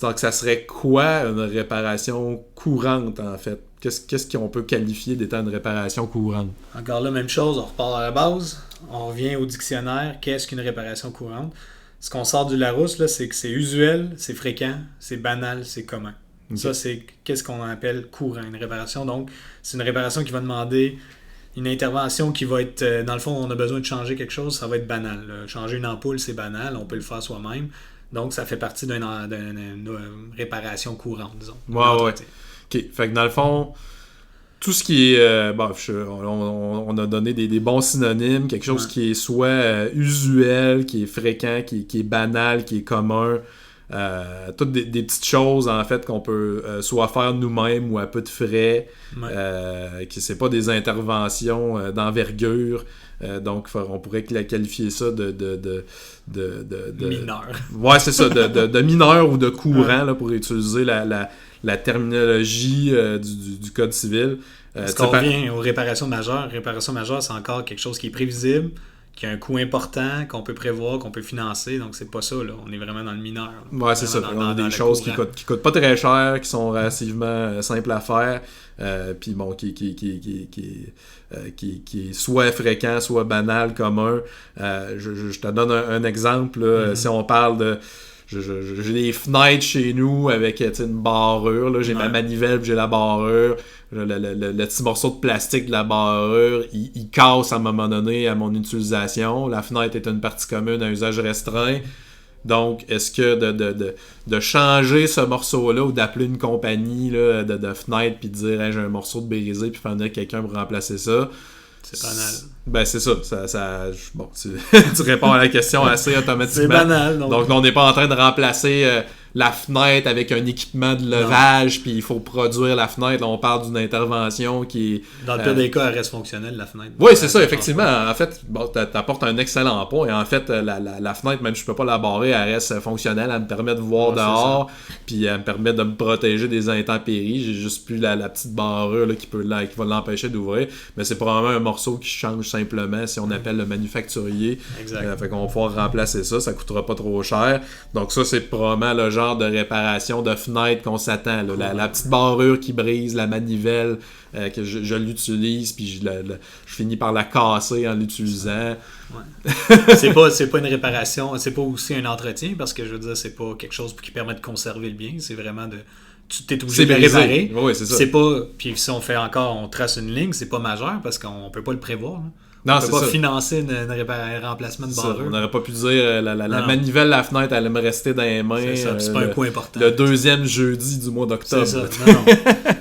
Donc, ça serait quoi une réparation courante, en fait? Qu'est-ce qu'on peut qualifier d'étant une réparation courante? Encore là, même chose, on repart à la base, on revient au dictionnaire, qu'est-ce qu'une réparation courante? Ce qu'on sort du Larousse, là, c'est que c'est usuel, c'est fréquent, c'est banal, c'est commun. Okay. Ça, c'est qu'est-ce qu'on appelle courant, une réparation. Donc, c'est une réparation qui va demander une intervention qui va être, dans le fond, on a besoin de changer quelque chose, ça va être banal. Changer une ampoule, c'est banal, on peut le faire soi-même. Donc, ça fait partie d'une réparation courante, disons. Ouais. OK. Fait que dans le fond, tout ce qui est... on a donné des bons synonymes. Quelque chose qui est soit usuel, qui est fréquent, qui est banal, qui est commun. Toutes des petites choses, en fait, qu'on peut soit faire nous-mêmes ou à peu de frais. Que c'est pas des interventions d'envergure. Donc, on pourrait qualifier ça de mineur. Ouais, c'est ça, de mineur ou de courant, là, pour utiliser la terminologie du Code civil. Parce qu'on revient aux réparations majeures. Réparation majeure, c'est encore quelque chose qui est prévisible, qui a un coût important, qu'on peut prévoir, qu'on peut financer. Donc, c'est pas ça, là. On est vraiment dans le mineur. Là. Ouais, c'est ça. On a des choses qui coûtent pas très cher, qui sont relativement simples à faire. Puis bon, qui est soit fréquent, soit banal, commun. Je te donne un exemple. Là, Si on parle de... J'ai des fenêtres chez nous avec une barrure. Là, j'ai ma manivelle puis j'ai la barrure. Le petit morceau de plastique de la barrure, il casse à un moment donné à mon utilisation. La fenêtre est une partie commune à usage restreint. Donc, est-ce que de changer ce morceau-là ou d'appeler une compagnie là, de fenêtre puis de dire hey, j'ai un morceau de brisé puis faire venir quelqu'un pour remplacer ça, c'est banal. Ben c'est ça. Bon, tu réponds à la question assez automatiquement. C'est banal. Donc on n'est pas en train de remplacer la fenêtre avec un équipement de levage, puis il faut produire la fenêtre. Là, on parle d'une intervention qui est... Dans le pire des cas, elle reste fonctionnelle, la fenêtre. Oui, c'est ça, effectivement. En fait, bon, t'apportes un excellent point. Et en fait, la fenêtre, même si je peux pas la barrer, elle reste fonctionnelle. Elle me permet de voir dehors, puis elle me permet de me protéger des intempéries. J'ai juste plus la petite barrure là, qui va l'empêcher d'ouvrir. Mais c'est probablement un morceau qui change simplement si on appelle le manufacturier. Exact. Fait qu'on va pouvoir remplacer ça. Ça coûtera pas trop cher. Donc ça, c'est probablement le genre de réparation de fenêtre qu'on s'attend. Là. La petite barrure qui brise, la manivelle, que je l'utilise, puis je finis par la casser en l'utilisant. Ouais. c'est pas une réparation, c'est pas aussi un entretien, parce que je veux dire, c'est pas quelque chose qui permet de conserver le bien, c'est vraiment tu t'es obligé de le réparer. Oui, c'est ça. C'est pas, puis si on trace une ligne, c'est pas majeur, parce qu'on peut pas le prévoir. Là. Non, on peut pas financer un remplacement de barrure. On n'aurait pas pu dire la manivelle, la fenêtre, elle allait me rester dans les mains. C'est ça, c'est pas un coût important. Le deuxième jeudi du mois d'octobre. C'est ça, non.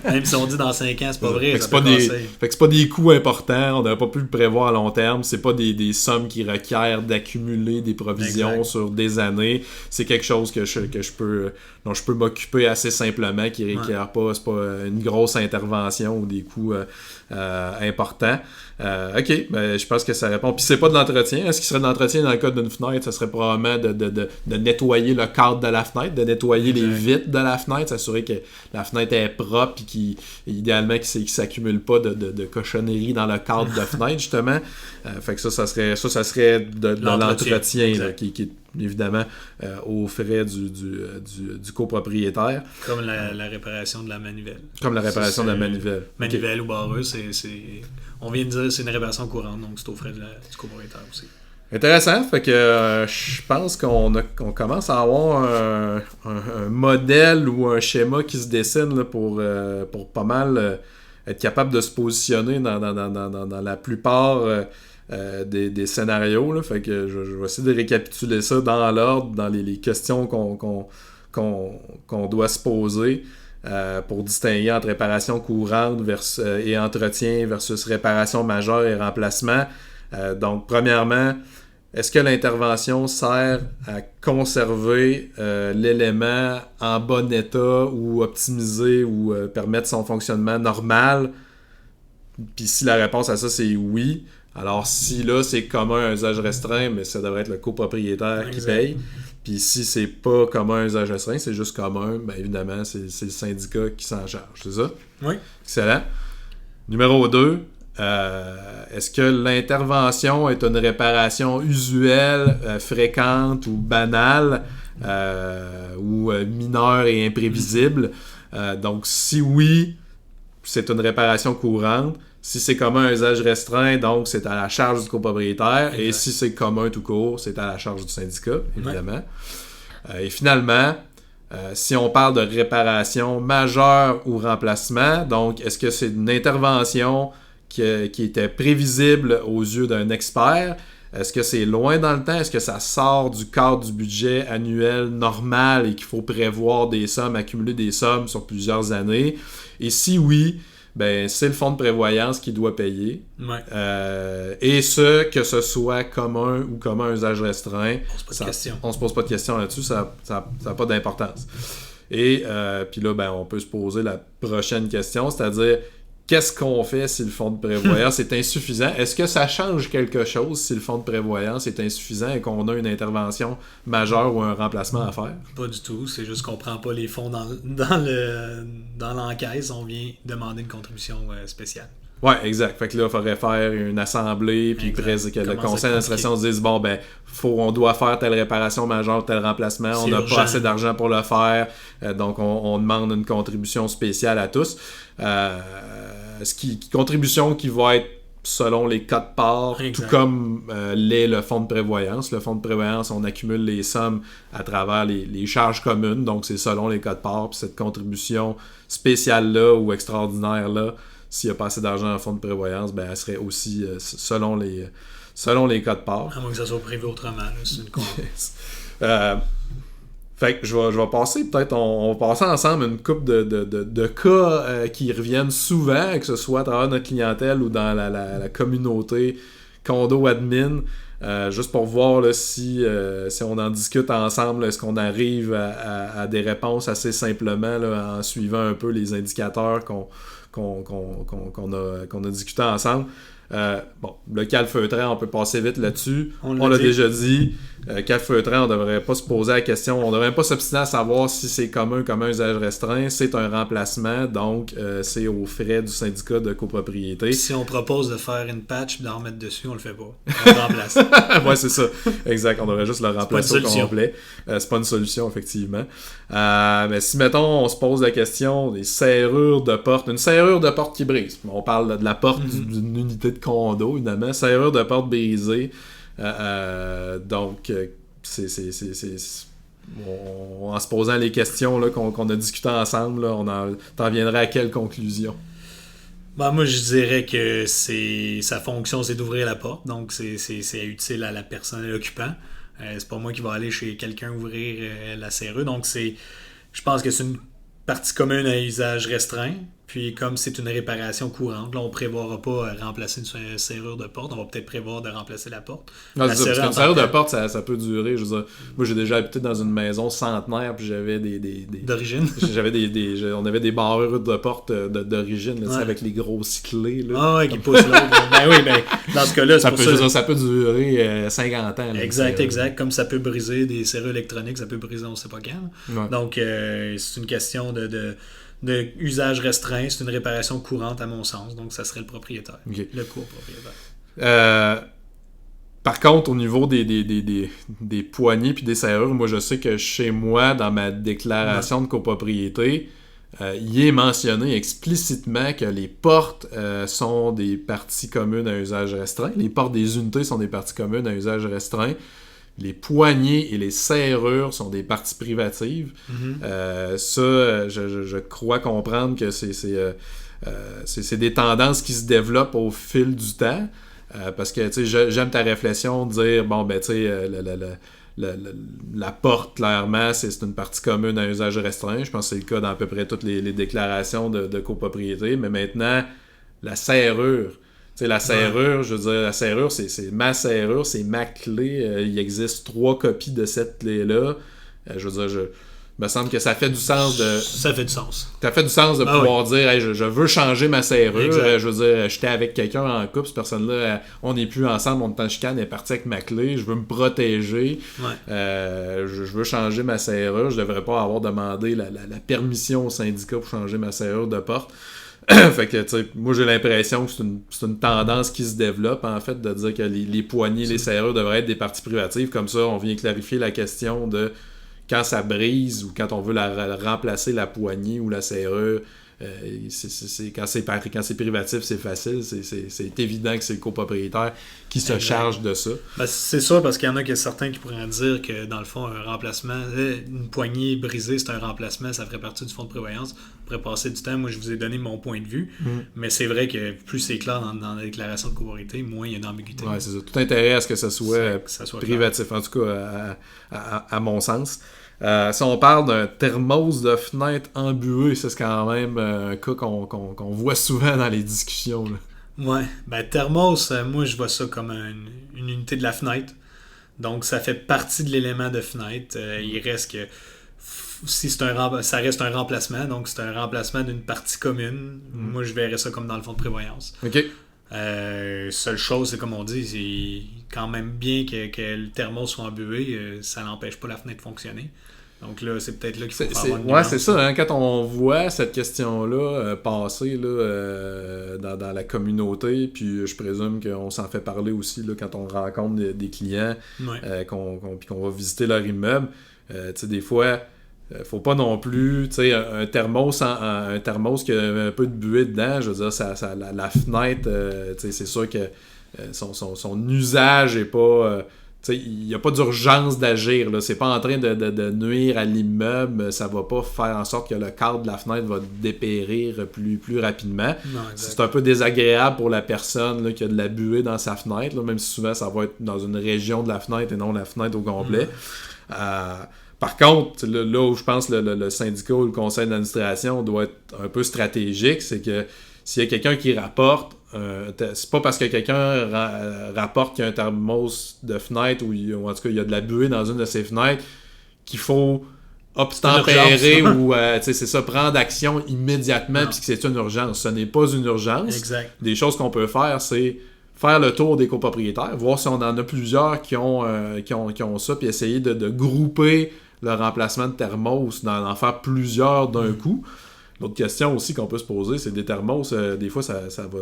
Même si on dit dans 5 ans, c'est pas vrai. Fait que c'est pas des coûts importants, on n'aurait pas pu le prévoir à long terme. C'est pas des sommes qui requièrent d'accumuler des provisions sur des années. C'est quelque chose dont je peux m'occuper assez simplement, qui ne requiert pas, c'est pas une grosse intervention ou des coûts importants. OK, ben, je pense que ça répond. Puis c'est pas de l'entretien. Est-ce qu'il serait de l'entretien dans le cas d'une fenêtre? Ça serait probablement de nettoyer le cadre de la fenêtre, de nettoyer les vitres de la fenêtre, s'assurer que la fenêtre est propre et idéalement qu'il ne s'accumule pas de cochonneries dans le cadre de fenêtre, justement. Fait que ça serait de l'entretien là, qui est évidemment aux frais du copropriétaire. Comme la réparation de la manivelle. Comme la réparation de la manivelle. Manivelle ou barreuse, on vient de dire c'est une réparation courante, donc c'est aux frais du copropriétaire aussi. Intéressant, fait que je pense qu'on commence à avoir un modèle ou un schéma qui se dessine là, pour pas mal être capable de se positionner dans la plupart des scénarios. Là, fait que je vais essayer de récapituler ça dans l'ordre, dans les questions qu'on doit se poser. Pour distinguer entre réparation courante et entretien versus réparation majeure et remplacement. Donc, premièrement, est-ce que l'intervention sert à conserver l'élément en bon état ou optimiser ou permettre son fonctionnement normal? Puis si la réponse à ça, c'est oui, alors si là, c'est commun à usage restreint, mais ça devrait être le copropriétaire qui paye. Puis si c'est pas commun à usage restreint, c'est juste commun, bien évidemment, c'est le syndicat qui s'en charge. C'est ça? Oui. Excellent. Numéro 2, est-ce que l'intervention est une réparation usuelle, fréquente ou banale, ou mineure et imprévisible? Donc si oui, c'est une réparation courante. Si c'est commun à usage restreint, donc c'est à la charge du copropriétaire. Exact. Et si c'est commun tout court, c'est à la charge du syndicat, évidemment. Ouais. Et finalement, si on parle de réparation majeure ou remplacement, donc est-ce que c'est une intervention qui était prévisible aux yeux d'un expert? Est-ce que c'est loin dans le temps? Est-ce que ça sort du cadre du budget annuel normal et qu'il faut prévoir des sommes, accumuler des sommes sur plusieurs années? Et si oui, ben c'est le fonds de prévoyance qui doit payer. Ouais. Et que ce soit commun ou commun à usage restreint, on se pose pas de questions là-dessus, ça n'a pas d'importance. Et puis là, ben, on peut se poser la prochaine question, c'est-à-dire, qu'est-ce qu'on fait si le fonds de prévoyance est insuffisant? Est-ce que ça change quelque chose si le fonds de prévoyance est insuffisant et qu'on a une intervention majeure ou un remplacement à faire? Pas du tout. C'est juste qu'on prend pas les fonds dans l'encaisse. On vient demander une contribution spéciale. Ouais, exact. Fait que là, il faudrait faire une assemblée, puis que le conseil d'administration se dise, bon, ben, on doit faire telle réparation majeure, tel remplacement, on n'a pas assez d'argent pour le faire, donc on demande une contribution spéciale à tous. Contribution qui va être selon les cas de part, tout comme l'est le fonds de prévoyance. Le fonds de prévoyance, on accumule les sommes à travers les charges communes, donc c'est selon les cas de part, puis cette contribution spéciale-là ou extraordinaire-là, s'il n'y a pas assez d'argent dans le fonds de prévoyance, ben, elle serait aussi selon les cas de part. À moins que ça soit prévu autrement, là, c'est une fait que je vais passer, peut-être, on va passer ensemble une couple de cas qui reviennent souvent, que ce soit à travers notre clientèle ou dans la communauté condo admin, juste pour voir là, si on en discute ensemble, est-ce qu'on arrive à des réponses assez simplement là, en suivant un peu les indicateurs qu'on a discuté ensemble. Le calfeutrant, on peut passer vite là-dessus. On l'a déjà dit. Calfeutrant, on ne devrait pas se poser la question. On ne devrait pas s'obstiner à savoir si c'est commun usage restreint. C'est un remplacement, donc c'est aux frais du syndicat de copropriété. Si on propose de faire une patch et d'en remettre dessus, on le fait pas. On le remplace. Ouais, c'est ça. Exact. On devrait juste le remplacer au complet. C'est pas une solution, effectivement. Mais si, mettons, on se pose la question des serrures de porte. Une serrure de porte qui brise. On parle de la porte d'une unité de condo, évidemment. Serrure de porte brisée. Donc, en se posant les questions là, qu'on a discutées ensemble, là, t'en viendrais à quelle conclusion? Ben, moi, je dirais que sa fonction, c'est d'ouvrir la porte. Donc, c'est utile à la personne, à l'occupant. C'est pas moi qui vais aller chez quelqu'un ouvrir la serrure. Donc, je pense que c'est une partie commune à usage restreint. Puis, comme c'est une réparation courante, là, on ne prévoira pas remplacer une serrure de porte. On va peut-être prévoir de remplacer la porte. Non, parce qu'une serrure de porte, ça peut durer. Je veux dire, moi, j'ai déjà habité dans une maison centenaire, puis j'avais d'origine? On avait des barrures de porte d'origine, là, avec les grosses clés. Là. Ah ouais, qui poussent l'autre. Ben oui, ben, dans ce cas-là, ça peut durer 50 ans. Là, exact. Comme ça peut briser des serrures électroniques, ça peut briser on ne sait pas quand. Ouais. Donc, c'est une question de usage restreint, c'est une réparation courante à mon sens, donc ça serait le propriétaire, le copropriétaire. Par contre, au niveau des poignées puis des serrures, moi je sais que chez moi, dans ma déclaration de copropriété, il est mentionné explicitement que les portes sont des parties communes à usage restreint, les portes des unités sont des parties communes à usage restreint. Les poignées et les serrures sont des parties privatives. Ça, je crois comprendre que c'est des tendances qui se développent au fil du temps. Parce que j'aime ta réflexion de dire, bon, ben, tu sais, la porte, clairement, c'est une partie commune à usage restreint. Je pense que c'est le cas dans à peu près toutes les déclarations de copropriété. Mais maintenant, la serrure. Tu sais, la serrure, je veux dire, la serrure, c'est ma serrure, c'est ma clé. Il existe 3 copies de cette clé-là. Je veux dire, il me semble que ça fait du sens de... Ça fait du sens. Ça fait du sens de pouvoir dire, hey, je veux changer ma serrure. Je veux dire, j'étais avec quelqu'un en couple, cette personne-là, on n'est plus ensemble, on est en chicane, elle est partie avec ma clé, je veux me protéger. Je veux changer ma serrure. Je devrais pas avoir demandé la permission au syndicat pour changer ma serrure de porte. Fait que, tu sais, moi j'ai l'impression que c'est une tendance qui se développe, en fait, de dire que les poignées, les serrures devraient être des parties privatives. Comme ça, on vient clarifier la question de quand ça brise ou quand on veut remplacer la poignée ou la serrure, quand c'est privatif, c'est facile. C'est évident que c'est le copropriétaire qui se charge de ça. Ben, c'est sûr, parce qu'il y en a certains qui pourraient dire que, dans le fond, un remplacement, une poignée brisée, c'est un remplacement, ça ferait partie du fonds de prévoyance. On pourrait passer du temps. Moi, je vous ai donné mon point de vue, mais c'est vrai que plus c'est clair dans la déclaration de copropriété, moins il y a d'ambiguïté. Ouais, c'est ça. Tout intérêt à ce que ça soit privatif, clair. En tout cas, à mon sens. Si on parle d'un thermos de fenêtre embué, c'est quand même un cas qu'on voit souvent dans les discussions, là. Ouais, ben thermos, moi je vois ça comme une unité de la fenêtre. Donc ça fait partie de l'élément de fenêtre. Il reste que si ça reste un remplacement, donc c'est un remplacement d'une partie commune. Moi je verrais ça comme dans le fonds de prévoyance. OK. Seule chose, c'est comme on dit, c'est quand même bien que le thermos soit embué, ça n'empêche pas la fenêtre de fonctionner. Donc là, c'est peut-être là qu'il faut avoir une nuance. Ouais, c'est ça. Hein, quand on voit cette question-là passer là, dans la communauté, puis je présume qu'on s'en fait parler aussi là, quand on rencontre des clients, puis qu'on va visiter leur immeuble. Tu sais, des fois, faut pas non plus, tu sais, un thermos qui a un peu de buée dedans, je veux dire, la fenêtre, tu sais, c'est sûr que son usage est pas... il n'y a pas d'urgence d'agir. Là. C'est pas en train de nuire à l'immeuble. Ça va pas faire en sorte que le cadre de la fenêtre va dépérir plus rapidement. Non, c'est un peu désagréable pour la personne là, qui a de la buée dans sa fenêtre, là, même si souvent ça va être dans une région de la fenêtre et non la fenêtre au complet. Par contre, là où je pense le syndicat ou le conseil d'administration doit être un peu stratégique, c'est que s'il y a quelqu'un qui rapporte, c'est pas parce que quelqu'un rapporte qu'il y a un thermos de fenêtre ou en tout cas il y a de la buée dans une de ses fenêtres qu'il faut obtempérer ou c'est ça, prendre action immédiatement puis que c'est une urgence. Ce n'est pas une urgence. Exact. Des choses qu'on peut faire, c'est faire le tour des copropriétaires, voir si on en a plusieurs qui ont ça, puis essayer de grouper le remplacement de thermos, d'en faire plusieurs d'un coup. L'autre question aussi qu'on peut se poser, c'est des thermos, des fois ça va...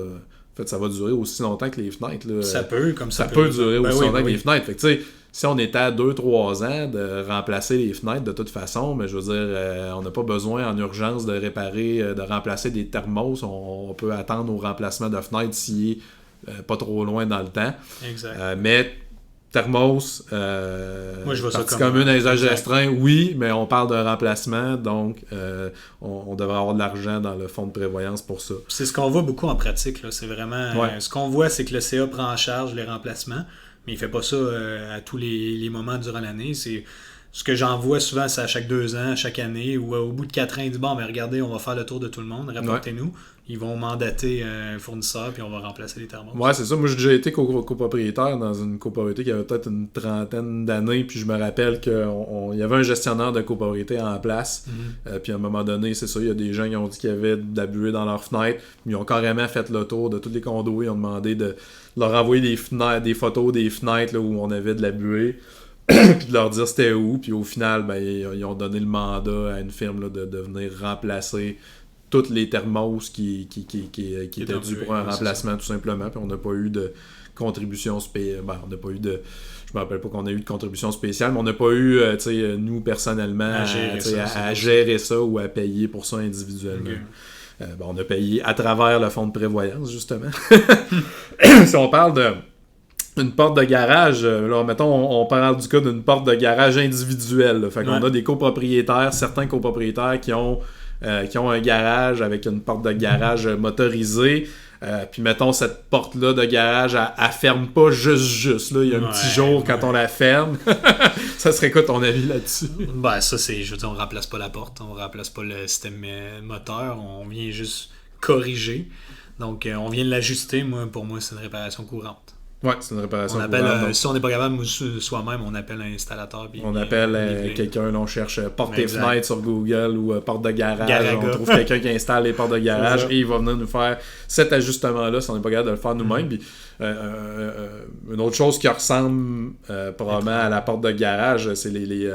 En fait, ça va durer aussi longtemps que les fenêtres. Là. Ça peut, comme ça peut durer aussi longtemps que les fenêtres. Fait que, tu sais, si on était à 2-3 ans de remplacer les fenêtres de toute façon, mais je veux dire, on n'a pas besoin en urgence de réparer, de remplacer des thermos. On peut attendre au remplacement de fenêtres s'il est pas trop loin dans le temps. Exact. Mais thermos, moi, je vois partie ça comme commune à usage restreint, oui, mais on parle d'un remplacement, donc on devrait avoir de l'argent dans le fonds de prévoyance pour ça. C'est ce qu'on voit beaucoup en pratique, là. C'est vraiment... ce qu'on voit, c'est que le CA prend en charge les remplacements, mais il fait pas ça à tous les moments durant l'année. C'est... Ce que j'en vois souvent, c'est à chaque 2 ans, chaque année, ou au bout de 4 ans, ils disent « Bon, mais regardez, on va faire le tour de tout le monde, rapportez-nous. » Ils vont mandater un fournisseur, puis on va remplacer les thermos. Ouais, c'est ça. Moi, j'ai déjà été copropriétaire dans une copropriété qui avait peut-être une 30aine d'années, puis je me rappelle qu'il y avait un gestionnaire de copropriété en place, puis à un moment donné, c'est ça, il y a des gens qui ont dit qu'il y avait de la buée dans leurs fenêtres, ils ont carrément fait le tour de tous les condos, ils ont demandé de leur envoyer des photos des fenêtres là, où on avait de la buée, puis de leur dire c'était où, puis au final, ben, ils ont donné le mandat à une firme là, de venir remplacer toutes les thermos qui étaient dus pour un remplacement tout simplement, puis on n'a pas eu de contribution spéciale. Ben, on n'a pas eu de... Je me rappelle pas qu'on a eu de contribution spéciale, mais on n'a pas eu, nous, personnellement, à gérer ça ou à payer pour ça individuellement. Okay. On a payé à travers le fonds de prévoyance, justement. Si on parle une porte de garage, là, mettons, on parle du cas d'une porte de garage individuelle. Là. Fait qu'on a des copropriétaires, certains copropriétaires qui ont un garage avec une porte de garage motorisée. Puis mettons, cette porte-là de garage, elle ferme pas juste. Là. Il y a un petit jour quand on la ferme. Ça serait quoi ton avis là-dessus? Ben, ça, c'est, je veux dire, on remplace pas la porte, on remplace pas le système moteur, on vient juste corriger. Donc, on vient de l'ajuster. Pour moi, c'est une réparation courante. Ouais, c'est une réparation courante. Donc... Si on n'est pas capable soi-même, on appelle un installateur. On appelle quelqu'un, on cherche porte et fenêtre sur Google ou porte de garage. On trouve quelqu'un qui installe les portes de garage et il va venir nous faire cet ajustement-là si on n'est pas capable de le faire nous-mêmes. Puis, une autre chose qui ressemble probablement à la porte de garage, c'est les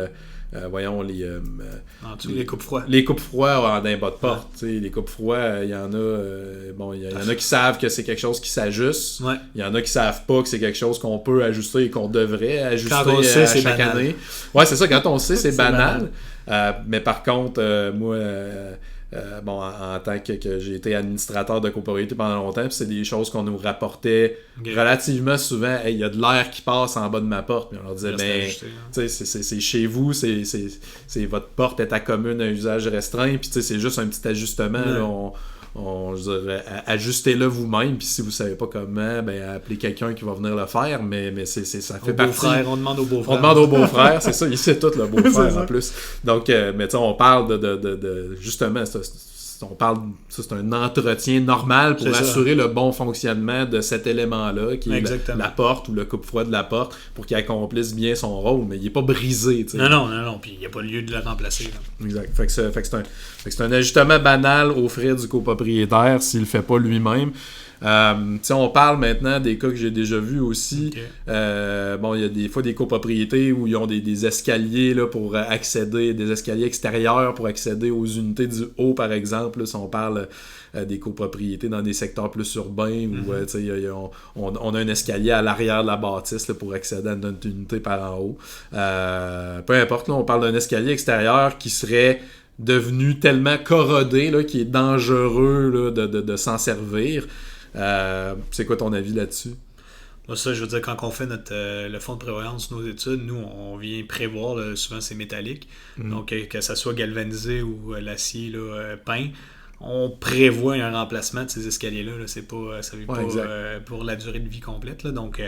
coupes-froids. Les coupes-froids dans les bas de porte. Les coupes-froids, il y en a... il y en a qui savent que c'est quelque chose qui s'ajuste. Il y en a qui savent pas que c'est quelque chose qu'on peut ajuster et qu'on devrait ajuster à chaque année. Ouais, c'est ça. Quand on sait, c'est banal. Mais par contre, moi... en tant que j'ai été administrateur de copropriété pendant longtemps, puis c'est des choses qu'on nous rapportait relativement souvent. Hey, il y a de l'air qui passe en bas de ma porte. Puis on leur disait, c'est chez vous, c'est votre porte est à commune à usage restreint, puis c'est juste un petit ajustement. Là, je dirais, ajustez-le vous-même, puis si vous savez pas comment, appelez quelqu'un qui va venir le faire, mais ça fait partie. On demande au beau-frère. On demande au beau-frère, c'est ça, il sait tout le beau-frère en plus. Donc, mais tu sais, on parle de justement, on parle, ça c'est un entretien normal pour assurer le bon fonctionnement de cet élément-là, qui est la porte ou le coupe-froid de la porte, pour qu'il accomplisse bien son rôle, mais il n'est pas brisé. T'sais. Non, puis il n'y a pas lieu de le remplacer. Là. Exact. Fait que c'est un ajustement banal aux frais du copropriétaire s'il le fait pas lui-même. On parle maintenant des cas que j'ai déjà vus aussi. Okay. Il y a des fois des copropriétés où ils ont des escaliers là, pour accéder, des escaliers extérieurs pour accéder aux unités du haut, par exemple. Là, si on parle des copropriétés dans des secteurs plus urbains où on a un escalier à l'arrière de la bâtisse là, pour accéder à notre unité par en haut. Peu importe, là, on parle d'un escalier extérieur qui serait devenu tellement corrodé là, qu'il est dangereux là, de s'en servir. C'est quoi ton avis là-dessus? Moi, ça, je veux dire, quand on fait le fonds de prévoyance, nos études, nous, on vient prévoir, là, souvent c'est métallique, donc que ça soit galvanisé ou l'acier là, peint, on prévoit un remplacement de ces escaliers-là. Là, ça ne vient pas pour la durée de vie complète. Là, donc,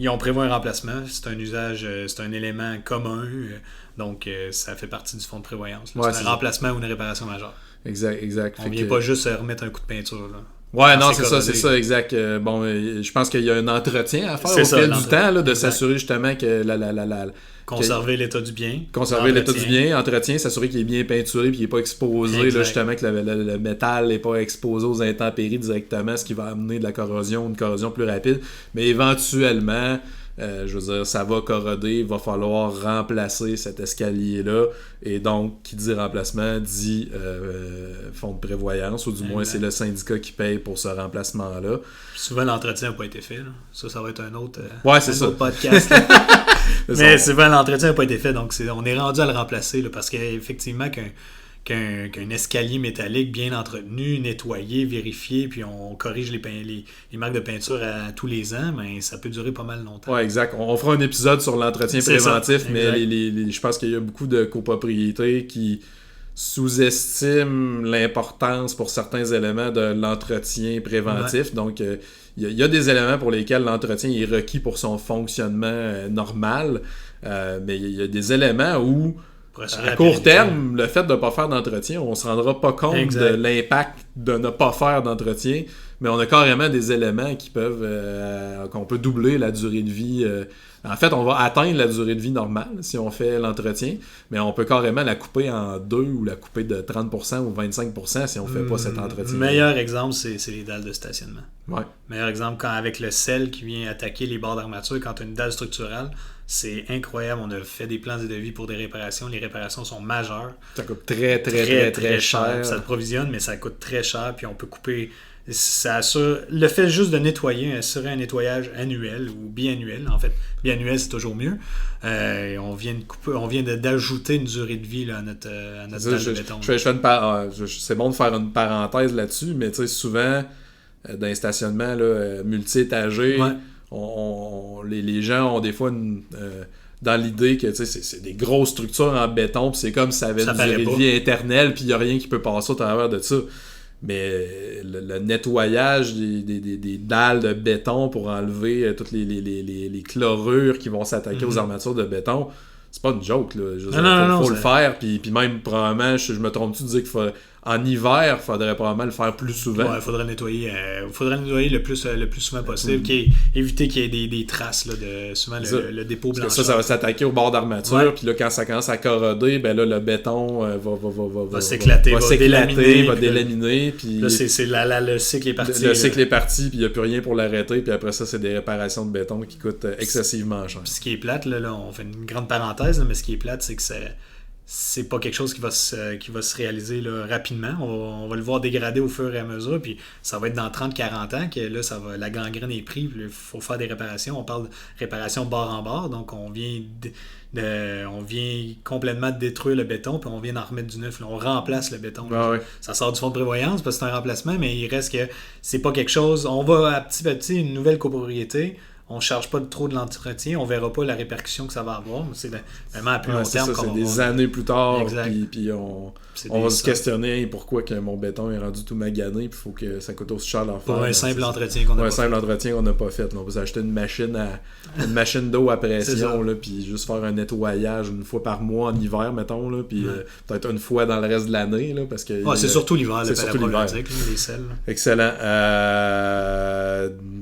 on prévoit un remplacement. C'est un usage, c'est un élément commun. Donc, ça fait partie du fonds de prévoyance. Là. C'est un remplacement ou une réparation majeure. Exact. On ne vient pas juste remettre un coup de peinture. Là. Ouais, non, c'est ça, exact. Je pense qu'il y a un entretien à faire au fil du temps, là, de s'assurer justement que conserver l'état du bien. Conserver l'état du bien, entretien, s'assurer qu'il est bien peinturé et qu'il n'est pas exposé, là, justement, que le métal n'est pas exposé aux intempéries directement, ce qui va amener de la corrosion, une corrosion plus rapide. Mais éventuellement, je veux dire, ça va corroder, il va falloir remplacer cet escalier-là. Et donc, qui dit remplacement, dit fonds de prévoyance, ou du moins, c'est le syndicat qui paye pour ce remplacement-là. Souvent, l'entretien n'a pas été fait. Là. Ça va être un autre, autre podcast. Mais souvent, l'entretien n'a pas été fait. Donc, on est rendu à le remplacer là, parce qu'effectivement, qu'un escalier métallique bien entretenu, nettoyé, vérifié, puis on corrige les marques de peinture à tous les ans, mais ça peut durer pas mal longtemps. Ouais, exact. On fera un épisode sur l'entretien préventif, mais je pense qu'il y a beaucoup de copropriétés qui sous-estiment l'importance pour certains éléments de l'entretien préventif. Ouais. Donc, il y a des éléments pour lesquels l'entretien est requis pour son fonctionnement normal, mais il y a des éléments où à court terme, le fait de ne pas faire d'entretien, on ne se rendra pas compte de l'impact de ne pas faire d'entretien, mais on a carrément des éléments qui peuvent qu'on peut doubler la durée de vie. En fait, on va atteindre la durée de vie normale si on fait l'entretien, mais on peut carrément la couper en deux ou la couper de 30% ou 25% si on ne fait pas cet entretien. Le meilleur exemple, c'est les dalles de stationnement. Ouais. Meilleur exemple, avec le sel qui vient attaquer les barres d'armature, quand tu as une dalle structurelle, c'est incroyable. On a fait des plans de devis pour des réparations. Les réparations sont majeures. Ça coûte très cher. Ça approvisionne, mais ça coûte très cher. Puis on peut couper. Ça assure. Le fait juste de nettoyer, assurer un nettoyage annuel ou biannuel. En fait, biannuel, c'est toujours mieux. On vient d'ajouter une durée de vie là, à notre dalle de béton. C'est bon de faire une parenthèse là-dessus, mais tu sais, souvent, dans les stationnements multi-étagés, les gens ont des fois dans l'idée que c'est des grosses structures en béton, puis c'est comme si ça avait une durée de vie éternelle, puis il n'y a rien qui peut passer au travers de ça. Mais le nettoyage des dalles de béton pour enlever toutes les chlorures qui vont s'attaquer aux armatures de béton, c'est pas une joke. Il faut le faire, puis même probablement, je me trompe-tu de dire qu'il faut... En hiver, il faudrait probablement le faire plus souvent. Ouais, il faudrait nettoyer le plus souvent possible, éviter qu'il y ait des traces là, de souvent le dépôt blanchâtre. Ça va s'attaquer au bord d'armature, puis là, quand ça commence à corroder, ben là, le béton va s'éclater, va délaminer. Puis là, le cycle est parti. Le cycle est parti, puis il n'y a plus rien pour l'arrêter, puis après ça, c'est des réparations de béton qui coûtent excessivement cher. Puis ce qui est plate, là, on fait une grande parenthèse, là, mais ce qui est plate, c'est que c'est pas quelque chose qui va se réaliser là, rapidement. On va le voir dégrader au fur et à mesure, puis ça va être dans 30-40 ans que là, la gangrène est prise, puis il faut faire des réparations. On parle de réparation bord en bord, donc on vient complètement détruire le béton, puis on vient d'en remettre du neuf. Là, on remplace le béton. Ouais. Ça sort du fonds de prévoyance parce que c'est un remplacement, mais il reste que c'est pas quelque chose. On va à petit, une nouvelle copropriété. On ne charge pas trop de l'entretien, on ne verra pas la répercussion que ça va avoir. C'est vraiment à plus long terme. C'est des années plus tard, puis on va se questionner pourquoi que mon béton est rendu tout magané, puis il faut que ça coûte aussi cher d'en faire. Pour un simple entretien qu'on n'a pas fait. Un simple entretien qu'on n'a pas fait. On va s'acheter une machine d'eau à pression, puis juste faire un nettoyage une fois par mois en hiver, mettons, là, puis peut-être une fois dans le reste de l'année. Là, parce que c'est surtout l'hiver, c'est surtout l'hiver. Les sels. Excellent.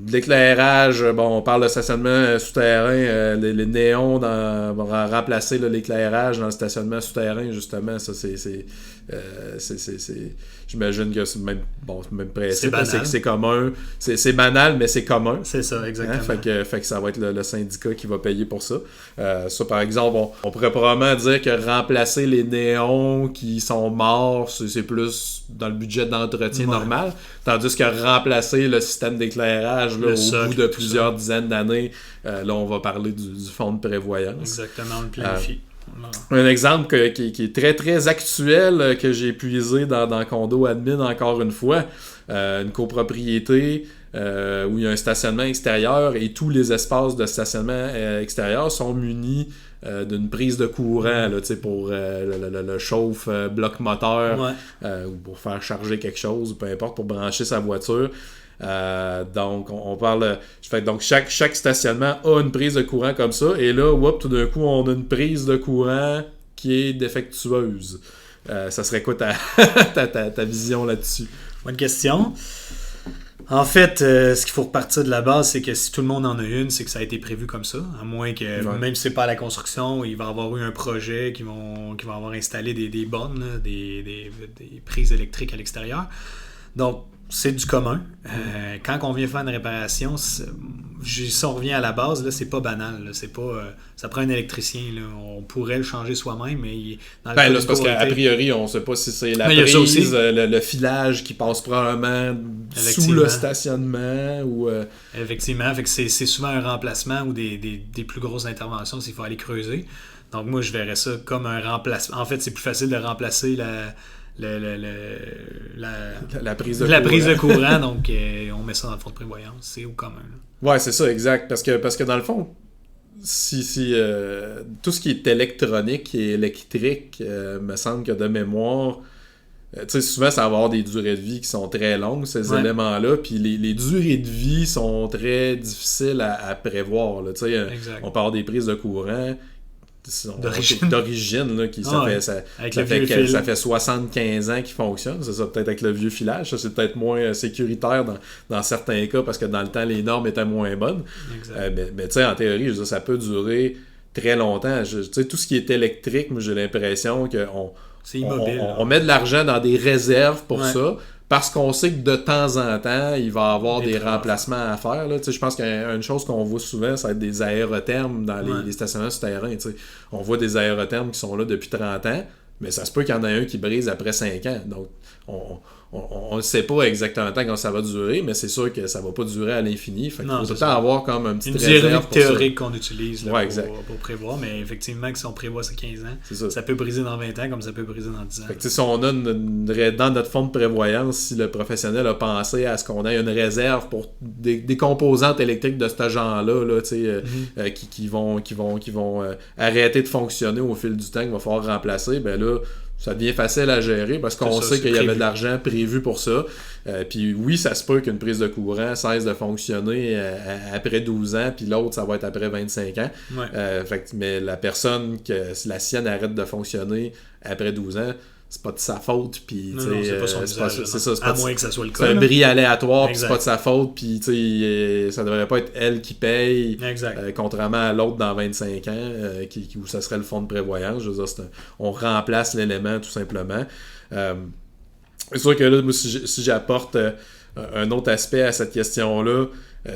L'éclairage, on parle de stationnement souterrain, les néons vont remplacer là, l'éclairage dans le stationnement souterrain, justement. Ça, j'imagine que c'est même principe, c'est commun. C'est banal, mais c'est commun. C'est ça, exactement. Fait que ça va être le syndicat qui va payer pour ça. Ça, par exemple, on pourrait probablement dire que remplacer les néons qui sont morts, c'est plus dans le budget d'entretien normal. Tandis que remplacer le système d'éclairage là, au bout de plusieurs dizaines d'années, là, on va parler du fonds de prévoyance. Exactement, on le planifie. Un exemple qui est très très actuel que j'ai puisé dans Condo Admin encore une fois, une copropriété où il y a un stationnement extérieur et tous les espaces de stationnement extérieur sont munis d'une prise de courant là, pour le chauffe bloc moteur ou pour faire charger quelque chose, peu importe, pour brancher sa voiture. Donc on parle donc chaque stationnement a une prise de courant comme ça, et là tout d'un coup on a une prise de courant qui est défectueuse. Ça serait quoi ta vision là-dessus? Bonne question. En fait, ce qu'il faut repartir de la base, c'est que si tout le monde en a une, c'est que ça a été prévu comme ça. À moins que, même si c'est pas à la construction, il va y avoir eu un projet qui va avoir installé des bornes, là, des prises électriques à l'extérieur. Donc, c'est du commun. Quand on vient faire une réparation, si on revient à la base, là, c'est pas banal. Là, c'est pas, ça prend un électricien. Là. On pourrait le changer soi-même, mais dans le c'est parce qu'a priori, on sait pas si c'est la prise, le filage qui passe probablement sous le stationnement. Ou Effectivement, fait que c'est souvent un remplacement ou des plus grosses interventions s'il faut aller creuser. Donc moi, je verrais ça comme un remplacement. En fait, c'est plus facile de remplacer la prise de courant, donc on met ça dans le fonds de prévoyance, c'est au commun. Là. Ouais, c'est ça, exact, parce que dans le fond, si tout ce qui est électronique et électrique, me semble que de mémoire, tu sais, souvent ça va avoir des durées de vie qui sont très longues, ces éléments-là, puis les durées de vie sont très difficiles à prévoir, là, tu sais, on peut avoir des prises de courant d'origine là, ça fait 75 ans qu'ils fonctionnent. C'est ça, peut-être avec le vieux filage, ça c'est peut-être moins sécuritaire dans certains cas parce que dans le temps les normes étaient moins bonnes, mais tu sais, en théorie, je veux dire, ça peut durer très longtemps. Tu sais, tout ce qui est électrique, moi j'ai l'impression c'est immobile, on met de l'argent dans des réserves pour ça, parce qu'on sait que de temps en temps, il va y avoir des remplacements à faire. Là. Je pense qu'une chose qu'on voit souvent, ça va être des aérothermes dans les stationnements souterrains. On voit des aérothermes qui sont là depuis 30 ans, mais ça se peut qu'il y en ait un qui brise après 5 ans. Donc, on ne sait pas exactement quand ça va durer, mais c'est sûr que ça ne va pas durer à l'infini. Fait qu'il faut tout le temps avoir comme un petit réserve théorique qu'on utilise là, pour prévoir, mais effectivement, si on prévoit ces 15 ans, ça peut briser dans 20 ans comme ça peut briser dans 10 ans. Fait que, si on a dans notre fonds de prévoyance, si le professionnel a pensé à ce qu'on ait une réserve pour des composantes électriques de ce genre-là, là, qui vont arrêter de fonctionner au fil du temps, qu'il va falloir remplacer, ben là, ça devient facile à gérer parce qu'on sait qu'il y avait de l'argent prévu pour ça. Puis oui, ça se peut qu'une prise de courant cesse de fonctionner après 12 ans, puis l'autre, ça va être après 25 ans. Mais la personne, si la sienne arrête de fonctionner après 12 ans, c'est pas de sa faute, puis c'est pas son visage, à moins que ça soit le cas. C'est un bris aléatoire, puis c'est pas de sa faute, puis ça devrait pas être elle qui paye, contrairement à l'autre dans 25 ans, où ça serait le fonds de prévoyance. Je veux dire, on remplace l'élément tout simplement. C'est sûr que là, moi, si j'apporte un autre aspect à cette question-là,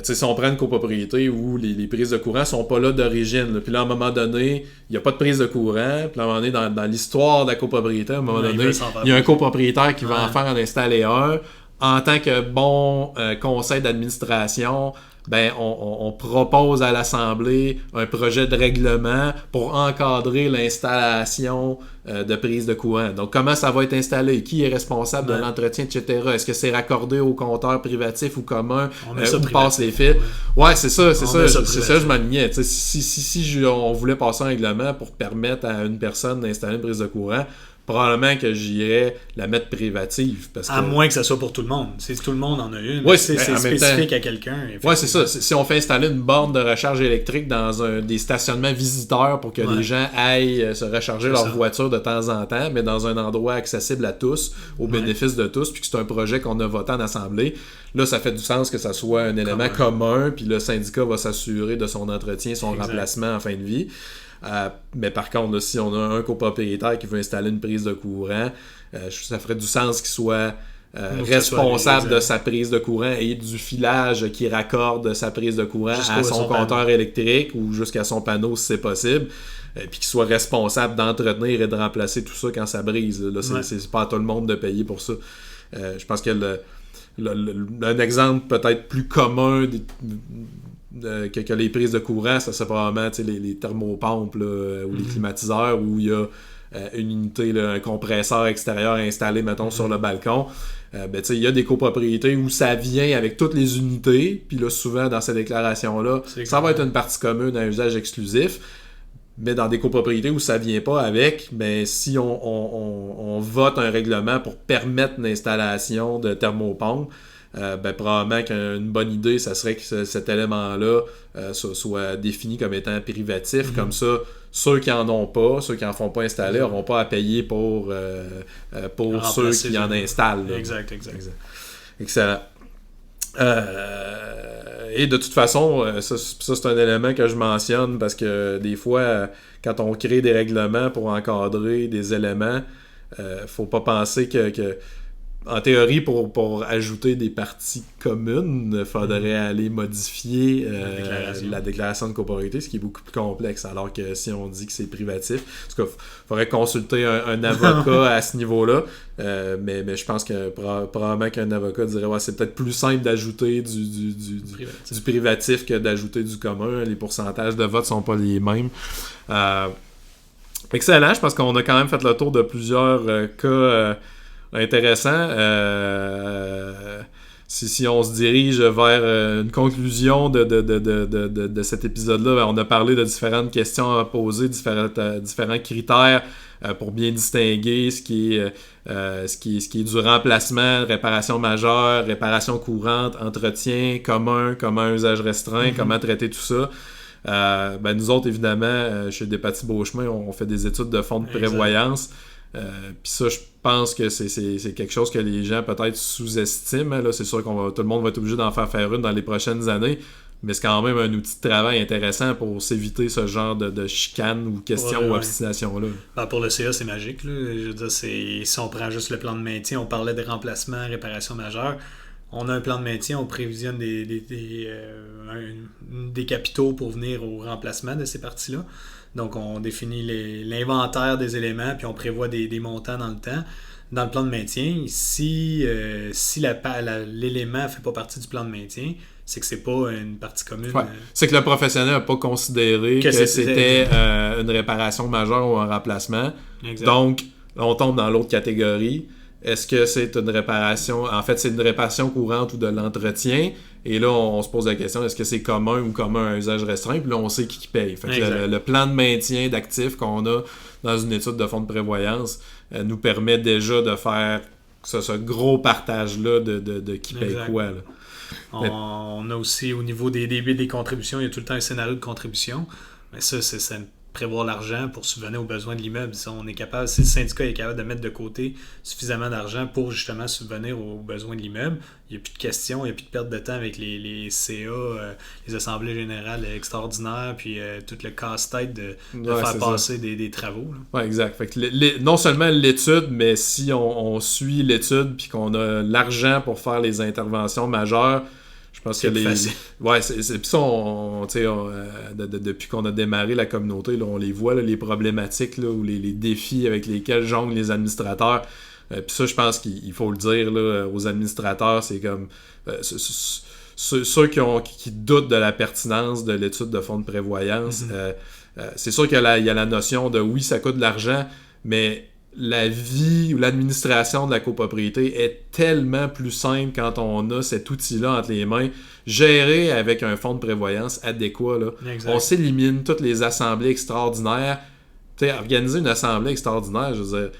Si on prend une copropriété où les prises de courant sont pas là d'origine, puis là, à un moment donné, il n'y a pas de prise de courant, puis là, à un moment donné, dans l'histoire de la copropriété, à un moment donné, il y a un copropriétaire qui va en installer un. En tant que bon conseil d'administration, ben on propose à l'Assemblée un projet de règlement pour encadrer l'installation de prise de courant. Donc, comment ça va être installé? Qui est responsable de l'entretien, etc.? Est-ce que c'est raccordé au compteur privatif ou commun? Où passent les fils? Ouais, c'est ça, je m'alignais. Si on voulait passer un règlement pour permettre à une personne d'installer une prise de courant, probablement que j'irais la mettre privative. À moins que ça soit pour tout le monde. Si tout le monde en a une, ouais, c'est spécifique à quelqu'un. Oui, c'est ça. Si on fait installer une borne de recharge électrique dans des stationnements visiteurs pour que les gens aillent se recharger leur voiture de temps en temps, mais dans un endroit accessible à tous, au bénéfice de tous, puis que c'est un projet qu'on a voté en Assemblée, là, ça fait du sens que ça soit un élément commun, puis le syndicat va s'assurer de son entretien, son remplacement en fin de vie. Mais par contre, là, si on a un copropriétaire qui veut installer une prise de courant, ça ferait du sens qu'il soit responsable de sa prise de courant et du filage qui raccorde sa prise de courant à son compteur électrique ou jusqu'à son panneau si c'est possible, puis qu'il soit responsable d'entretenir et de remplacer tout ça quand ça brise. Là, c'est pas à tout le monde de payer pour ça. Je pense que un exemple peut-être plus commun que les prises de courant, ça c'est probablement les thermopompes là, ou les climatiseurs où il y a une unité, là, un compresseur extérieur installé, mettons, sur le balcon. Il y a des copropriétés où ça vient avec toutes les unités, puis là, souvent, dans ces déclarations-là, ça va être une partie commune à usage exclusif, mais dans des copropriétés où ça vient pas avec, ben, si on vote un règlement pour permettre l'installation de thermopompes, probablement qu'une bonne idée, ça serait que cet élément-là soit défini comme étant privatif. Comme ça, ceux qui en ont pas, ceux qui en font pas installer, n'auront pas à payer pour ceux qui en installent. Là. Exact. Excellent. Et de toute façon, ça c'est un élément que je mentionne parce que des fois, quand on crée des règlements pour encadrer des éléments, faut pas penser que en théorie, pour ajouter des parties communes, il faudrait aller modifier la déclaration de copropriété, ce qui est beaucoup plus complexe. Alors que si on dit que c'est privatif, en tout cas, il faudrait consulter un avocat à ce niveau-là. Mais je pense que probablement qu'un avocat dirait c'est peut-être plus simple d'ajouter du privatif que d'ajouter du commun. Les pourcentages de vote sont pas les mêmes. Excellent, je pense qu'on a quand même fait le tour de plusieurs cas intéressant. Si on se dirige vers une conclusion de cet épisode-là, on a parlé de différentes questions à poser, différents critères pour bien distinguer ce qui est du remplacement, réparation majeure, réparation courante, entretien commun usage restreint, comment traiter tout ça. Nous autres, évidemment, chez Despatie Beauchemin, on fait des études de fonds de prévoyance. Puis ça, je pense que c'est quelque chose que les gens peut-être sous-estiment. Là, c'est sûr que tout le monde va être obligé d'en faire une dans les prochaines années, mais c'est quand même un outil de travail intéressant pour s'éviter ce genre de chicane ou questions ou obstination-là. Pour le CA, c'est magique. Là. Je veux dire, si on prend juste le plan de maintien, on parlait de remplacement, réparation majeure. On a un plan de maintien, on prévisionne des capitaux pour venir au remplacement de ces parties-là. Donc, on définit l'inventaire des éléments, puis on prévoit des montants dans le temps. Dans le plan de maintien, si l'élément ne fait pas partie du plan de maintien, c'est que c'est pas une partie commune. Ouais. C'est que le professionnel n'a pas considéré que c'était une réparation majeure ou un remplacement. Exact. Donc, on tombe dans l'autre catégorie. Est-ce que c'est une réparation... En fait, c'est une réparation courante ou de l'entretien. Et là, on se pose la question, est-ce que c'est commun ou commun à usage restreint? Puis là, on sait qui paye. Fait que le plan de maintien d'actifs qu'on a dans une étude de fonds de prévoyance nous permet déjà de faire ce gros partage-là de qui paye quoi. Là. On a aussi, au niveau des contributions, il y a tout le temps un scénario de contribution. Mais ça, c'est prévoir l'argent pour subvenir aux besoins de l'immeuble. Si le syndicat est capable de mettre de côté suffisamment d'argent pour justement subvenir aux besoins de l'immeuble, il n'y a plus de questions, il n'y a plus de perte de temps avec les CA, les assemblées générales extraordinaires, puis tout le casse-tête de faire passer des travaux. Oui, exact. Fait que non seulement l'étude, mais si on suit l'étude puis qu'on a l'argent pour faire les interventions majeures, Je pense C'est que facile. Ouais, c'est puis ça, depuis qu'on a démarré la communauté, là, on les voit, là, les problématiques là, ou les défis avec lesquels jonglent les administrateurs. Puis ça, je pense qu'il faut le dire là, aux administrateurs, c'est comme ceux qui doutent de la pertinence de l'étude de fonds de prévoyance. C'est sûr qu'il y a la notion de oui, ça coûte de l'argent, mais la vie ou l'administration de la copropriété est tellement plus simple quand on a cet outil-là entre les mains, géré avec un fonds de prévoyance adéquat. Là. On s'élimine toutes les assemblées extraordinaires. Organiser une assemblée extraordinaire, je veux dire,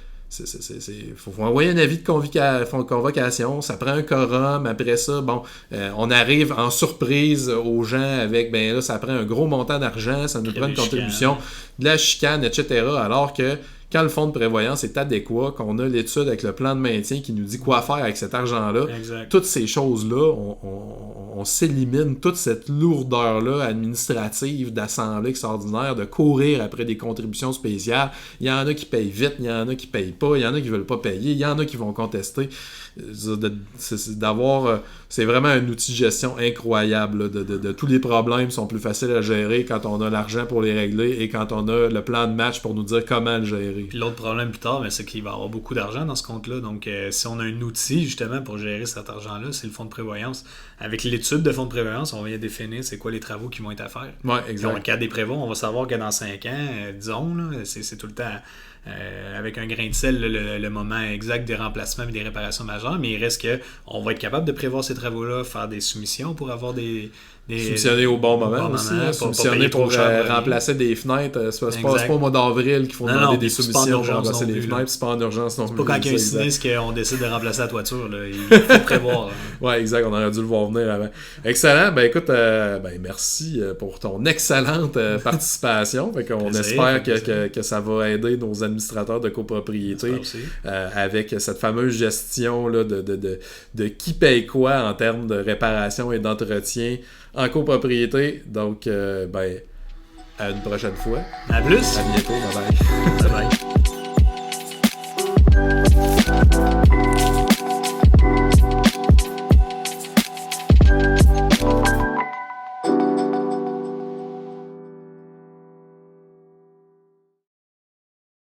faut envoyer un avis de convocation, ça prend un quorum, après ça, on arrive en surprise aux gens avec, là, ça prend un gros montant d'argent, ça nous prend une contribution, de la chicane, etc. Alors que quand le fonds de prévoyance est adéquat, qu'on a l'étude avec le plan de maintien qui nous dit quoi faire avec cet argent-là, toutes ces choses-là, on s'élimine toute cette lourdeur-là administrative d'assemblée extraordinaire, de courir après des contributions spéciales. Il y en a qui payent vite, il y en a qui payent pas, il y en a qui veulent pas payer, il y en a qui vont contester. C'est vraiment un outil de gestion incroyable. De tous les problèmes sont plus faciles à gérer quand on a l'argent pour les régler et quand on a le plan de match pour nous dire comment le gérer. Puis l'autre problème plus tard, c'est qu'il va y avoir beaucoup d'argent dans ce compte-là. Donc, si on a un outil justement pour gérer cet argent-là, c'est le fonds de prévoyance. Avec l'étude de fonds de prévoyance, on va définir c'est quoi les travaux qui vont être à faire. Ouais, exact. Donc, en cas des prévôts, on va savoir que dans 5 ans, disons, là, c'est tout le temps avec un grain de sel le moment exact des remplacements et des réparations majeures, mais il reste que on va être capable de prévoir ces travaux-là, faire des soumissions pour avoir des soumissionner au bon moment aussi, soumissionner pour remplacer des fenêtres. C'est pas au mois d'avril qu'il faut demander des soumissions pour remplacer les fenêtres, c'est pas en urgence non plus. C'est pas quand il y a un sinistre qu'on décide de remplacer la toiture, là. Il faut prévoir. Ouais, exact, on aurait dû le voir venir avant. Excellent, écoute, merci pour ton excellente participation. Fait qu'on espère que ça va aider nos administrateurs de copropriété avec cette fameuse gestion là, de qui paye quoi en termes de réparation et d'entretien en copropriété. Donc, à une prochaine fois. À plus. À bientôt. Bye bye. Bye bye.